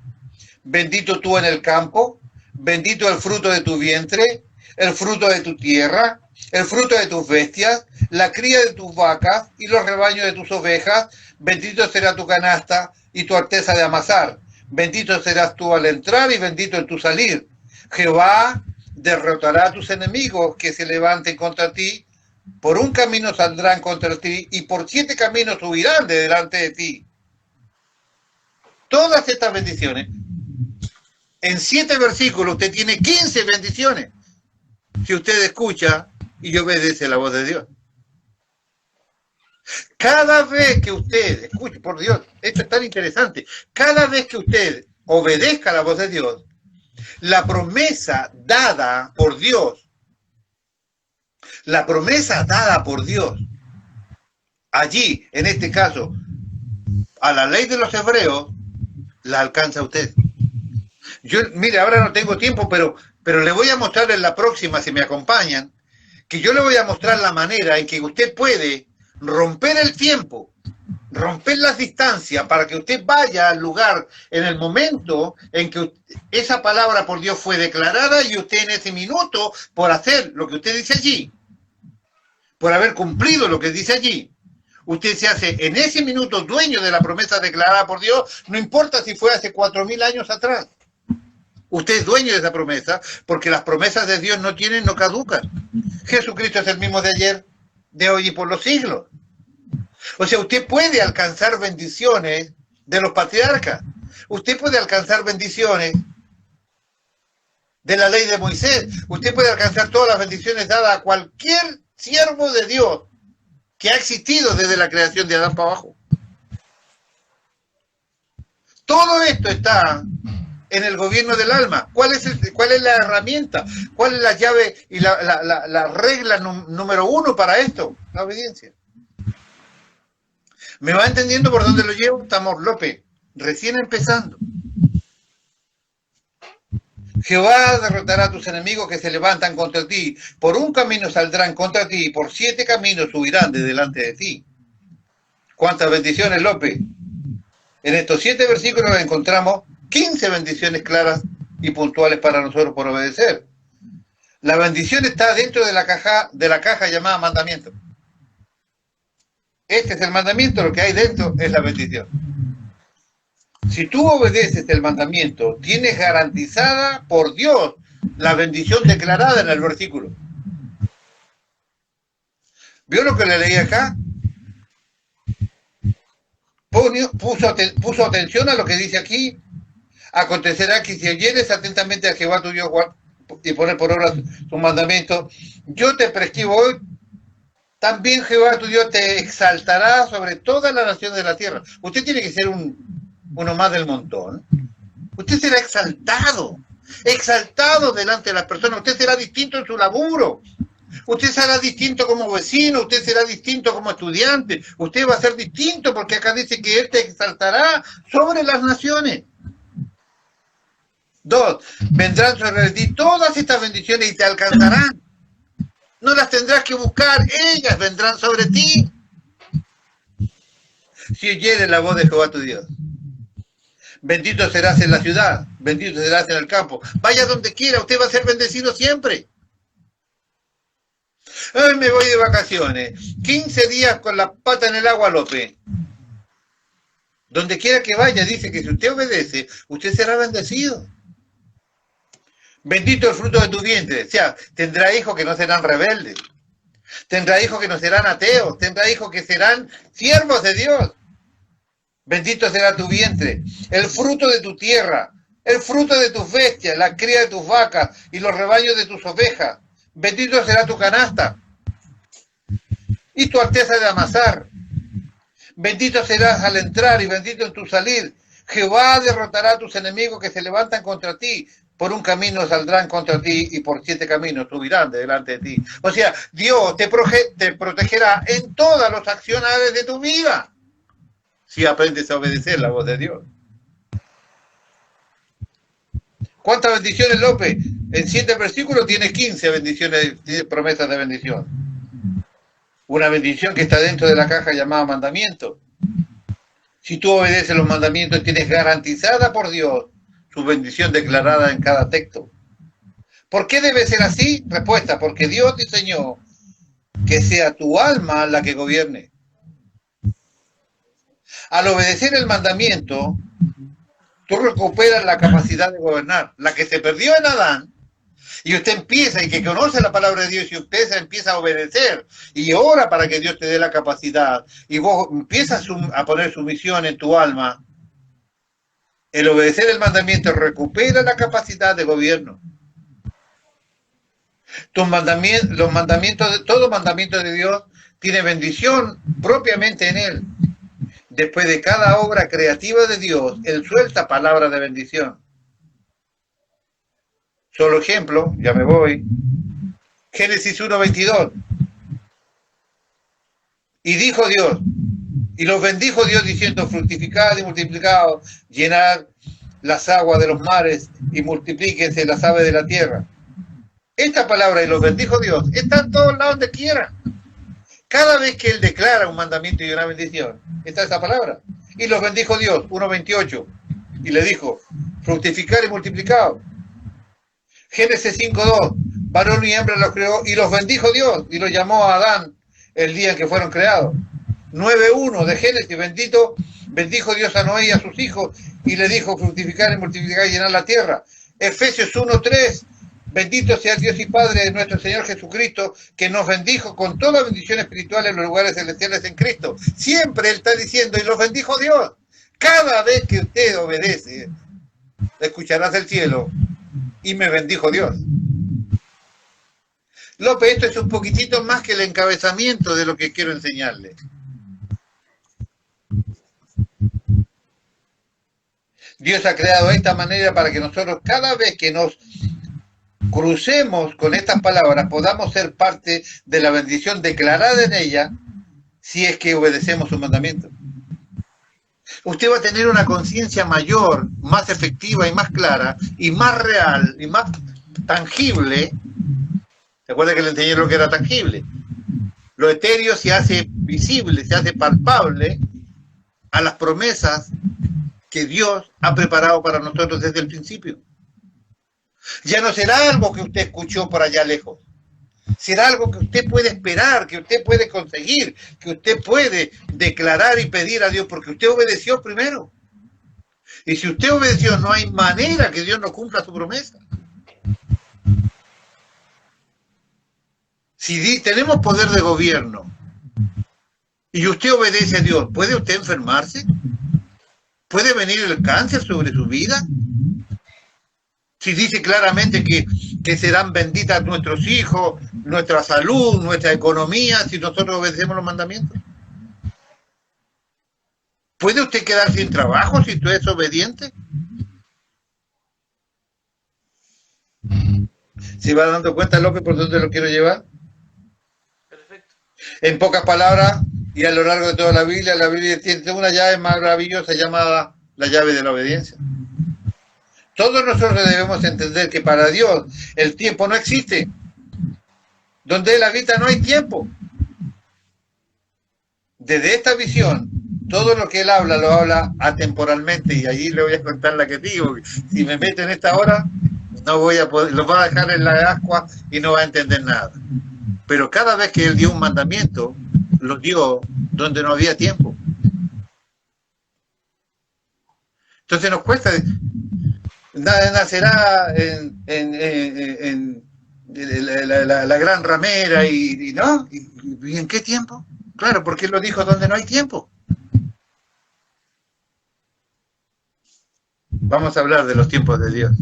bendito tú en el campo, bendito el fruto de tu vientre, el fruto de tu tierra, el fruto de tus bestias, la cría de tus vacas y los rebaños de tus ovejas. Bendito será tu canasta y tu arteza de amasar. Bendito serás tú al entrar y bendito en tu salir. Jehová derrotará a tus enemigos que se levanten contra ti. Por un camino saldrán contra ti y por 7 caminos huirán de delante de ti. Todas estas bendiciones, en 7 versículos usted tiene 15 bendiciones. Si usted escucha y obedece la voz de Dios. Cada vez que usted, escuche, por Dios, esto es tan interesante, cada vez que usted obedezca la voz de Dios, la promesa dada por Dios, allí, en este caso, a la ley de los hebreos, la alcanza usted. Yo, mire, ahora no tengo tiempo, pero le voy a mostrar en la próxima, si me acompañan, que yo le voy a mostrar la manera en que usted puede romper el tiempo, romper las distancias para que usted vaya al lugar en el momento en que esa palabra por Dios fue declarada y usted en ese minuto, por hacer lo que usted dice allí, por haber cumplido lo que dice allí, usted se hace en ese minuto dueño de la promesa declarada por Dios, no importa si fue hace 4000 años atrás. Usted es dueño de esa promesa, porque las promesas de Dios no caducan. Jesucristo es el mismo de ayer, de hoy y por los siglos. O sea, usted puede alcanzar bendiciones de los patriarcas. Usted puede alcanzar bendiciones de la ley de Moisés. Usted puede alcanzar todas las bendiciones dadas a cualquier siervo de Dios que ha existido desde la creación de Adán para abajo. Todo esto está en el gobierno del alma. ¿Cuál es la herramienta? ¿Cuál es la llave y la regla número 1 para esto? La obediencia. ¿Me va entendiendo por dónde lo llevo? Estamos, López, recién empezando. Jehová derrotará a tus enemigos que se levantan contra ti. Por un camino saldrán contra ti y por 7 caminos subirán de delante de ti. ¿Cuántas bendiciones, López? En estos 7 versículos encontramos 15 bendiciones claras y puntuales para nosotros por obedecer. La bendición está dentro de la caja llamada mandamiento. Este es el mandamiento, lo que hay dentro es la bendición. Si tú obedeces el mandamiento, tienes garantizada por Dios la bendición declarada en el versículo. ¿Vio lo que le leí acá? Puso atención a lo que dice aquí. Acontecerá que si oyeres atentamente a Jehová tu Dios y poner por obra su mandamiento, yo te prescribo hoy, también Jehová tu Dios te exaltará sobre todas las naciones de la tierra. Usted tiene que ser uno más del montón. Usted será exaltado delante de las personas. Usted será distinto en su laburo. Usted será distinto como vecino, usted será distinto como estudiante. Usted va a ser distinto porque acá dice que Él te exaltará sobre las naciones. 2. Vendrán sobre ti todas estas bendiciones y te alcanzarán. No las tendrás que buscar, ellas vendrán sobre ti. Si oyeres la voz de Jehová tu Dios. Bendito serás en la ciudad, bendito serás en el campo. Vaya donde quiera, usted va a ser bendecido siempre. Hoy me voy de vacaciones. 15 días con la pata en el agua, López. Donde quiera que vaya, dice que si usted obedece, usted será bendecido. Bendito el fruto de tu vientre. O sea, tendrá hijos que no serán rebeldes. Tendrá hijos que no serán ateos. Tendrá hijos que serán siervos de Dios. Bendito será tu vientre. El fruto de tu tierra. El fruto de tus bestias. La cría de tus vacas y los rebaños de tus ovejas. Bendito será tu canasta y tu arteza de amasar. Bendito serás al entrar y bendito en tu salir. Jehová derrotará a tus enemigos que se levantan contra ti. por un camino saldrán contra ti y por 7 caminos subirán de delante de ti. O sea, Dios te protegerá en todas las acciones de tu vida, si aprendes a obedecer la voz de Dios. ¿Cuántas bendiciones, López? En 7 versículos tiene 15 bendiciones, promesas de bendición. Una bendición que está dentro de la caja llamada mandamiento. Si tú obedeces los mandamientos, tienes garantizada por Dios su bendición declarada en cada texto. ¿Por qué debe ser así? Respuesta, porque Dios diseñó que sea tu alma la que gobierne. Al obedecer el mandamiento, tú recuperas la capacidad de gobernar, la que se perdió en Adán, y usted empieza, y que conoce la palabra de Dios, y usted empieza a obedecer, y ora para que Dios te dé la capacidad, y vos empiezas a poner sumisión en tu alma. El obedecer el mandamiento recupera la capacidad de gobierno. Todo mandamiento de Dios tiene bendición propiamente en él. Después de cada obra creativa de Dios, Él suelta palabras de bendición. Solo ejemplo, ya me voy. Génesis 1:22. Y dijo Dios, y los bendijo Dios diciendo, fructificad y multiplicad, llenad las aguas de los mares y multiplíquense las aves de la tierra. Esta palabra, y los bendijo Dios, está en todos lados donde quiera. Cada vez que Él declara un mandamiento y una bendición, está esa palabra. Y los bendijo Dios, 1:28, y le dijo, fructificar y multiplicar. Génesis 5:2, varón y hembra los creó, y los bendijo Dios, y los llamó a Adán el día en que fueron creados. 9:1 de Génesis, bendijo Dios a Noé y a sus hijos, y le dijo, fructificar y multiplicar y llenar la tierra. Efesios 1:3, bendito sea el Dios y Padre de nuestro Señor Jesucristo, que nos bendijo con toda bendición espiritual en los lugares celestiales en Cristo. Siempre Él está diciendo, y los bendijo Dios. Cada vez que usted obedece, escucharás el cielo, y me bendijo Dios. López, esto es un poquitito más que el encabezamiento de lo que quiero enseñarle. Dios ha creado esta manera para que nosotros, cada vez que nos crucemos con estas palabras, podamos ser parte de la bendición declarada en ella, si es que obedecemos sus mandamientos. Usted va a tener una conciencia mayor, más efectiva y más clara, y más real, y más tangible. ¿Se acuerda que le enseñé lo que era tangible? Lo etéreo se hace visible, se hace palpable a las promesas que Dios ha preparado para nosotros desde el principio. Ya no será algo que usted escuchó por allá lejos. Será algo que usted puede esperar, que usted puede conseguir, que usted puede declarar y pedir a Dios, porque usted obedeció primero. Y si usted obedeció, no hay manera que Dios no cumpla su promesa. Si tenemos poder de gobierno y usted obedece a Dios, ¿puede usted enfermarse? ¿Puede venir el cáncer sobre su vida? Si dice claramente que serán benditas nuestros hijos, nuestra salud, nuestra economía, si nosotros obedecemos los mandamientos. ¿Puede usted quedar sin trabajo si usted es obediente? ¿Se va dando cuenta, López, por dónde lo quiero llevar? Perfecto. En pocas palabras, y a lo largo de toda la Biblia tiene una llave maravillosa llamada la llave de la obediencia. Todos nosotros debemos entender que para Dios el tiempo no existe. Donde Él habita no hay tiempo. Desde esta visión, todo lo que Él habla, lo habla atemporalmente, y allí le voy a contar la que digo. Si me meto en esta hora, no voy a poder, lo va a dejar en la ascua y no va a entender nada. Pero cada vez que Él dio un mandamiento, lo dio donde no había tiempo. Entonces nos cuesta... Nacerá en la gran ramera y ¿no? ¿Y en qué tiempo? Claro, porque Él lo dijo donde no hay tiempo. Vamos a hablar de los tiempos de Dios,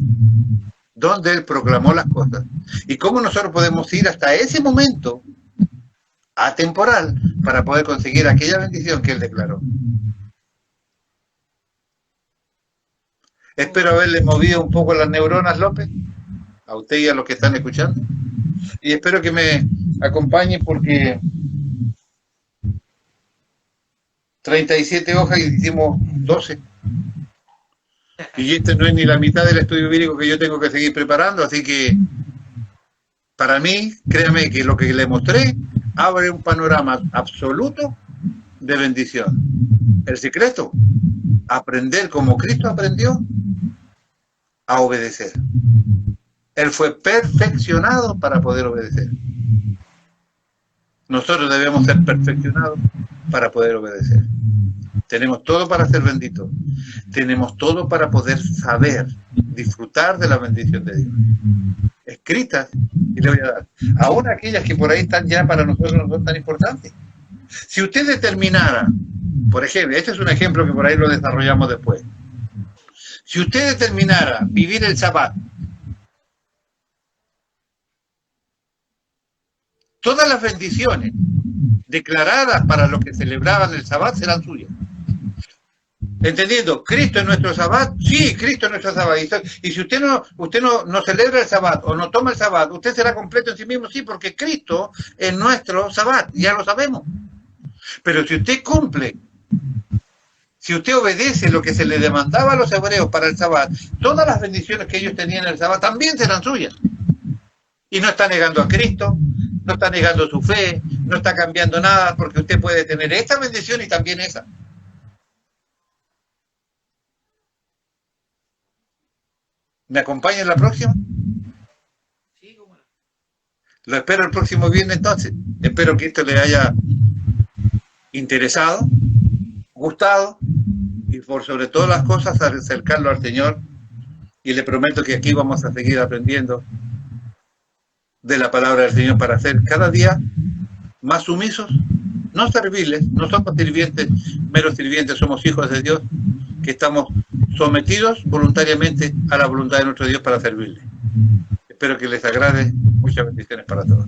donde Él proclamó las cosas y cómo nosotros podemos ir hasta ese momento atemporal para poder conseguir aquella bendición que Él declaró. Espero haberle movido un poco las neuronas, López, a usted y a los que están escuchando. Y espero que me acompañen porque 37 hojas y hicimos 12. Y este no es ni la mitad del estudio bíblico que yo tengo que seguir preparando, así que para mí, créame que lo que le mostré abre un panorama absoluto de bendición. El secreto, aprender como Cristo aprendió a obedecer. Él fue perfeccionado para poder obedecer. Nosotros debemos ser perfeccionados para poder obedecer. Tenemos todo para ser benditos. Tenemos todo para poder saber, disfrutar de la bendición de Dios. Escritas, y le voy a dar. Aún aquellas que por ahí están ya para nosotros no son tan importantes. Si usted determinara, por ejemplo, este es un ejemplo que por ahí lo desarrollamos después. Si usted determinara vivir el Sabbat, todas las bendiciones declaradas para los que celebraban el Sabbat serán suyas. Entendiendo, Cristo es nuestro Sabbat, sí, Cristo es nuestro Sabbat. Y si usted no celebra el Sabbat o no toma el Sabbat, usted será completo en sí mismo, sí, porque Cristo es nuestro Sabbat, ya lo sabemos. Pero si usted cumple, si usted obedece lo que se le demandaba a los hebreos para el Sabbat, todas las bendiciones que ellos tenían en el Sabbat también serán suyas. Y no está negando a Cristo, no está negando su fe, no está cambiando nada, porque usted puede tener esta bendición y también esa. ¿Me acompaña en la próxima? Sí, cómo no. Lo espero el próximo viernes entonces. Espero que esto le haya interesado, gustado y por sobre todas las cosas acercarlo al Señor. Y le prometo que aquí vamos a seguir aprendiendo de la palabra del Señor para ser cada día más sumisos, no serviles, no somos sirvientes, meros sirvientes, somos hijos de Dios que estamos sometidos voluntariamente a la voluntad de nuestro Dios para servirle. Espero que les agrade. Muchas bendiciones para todos.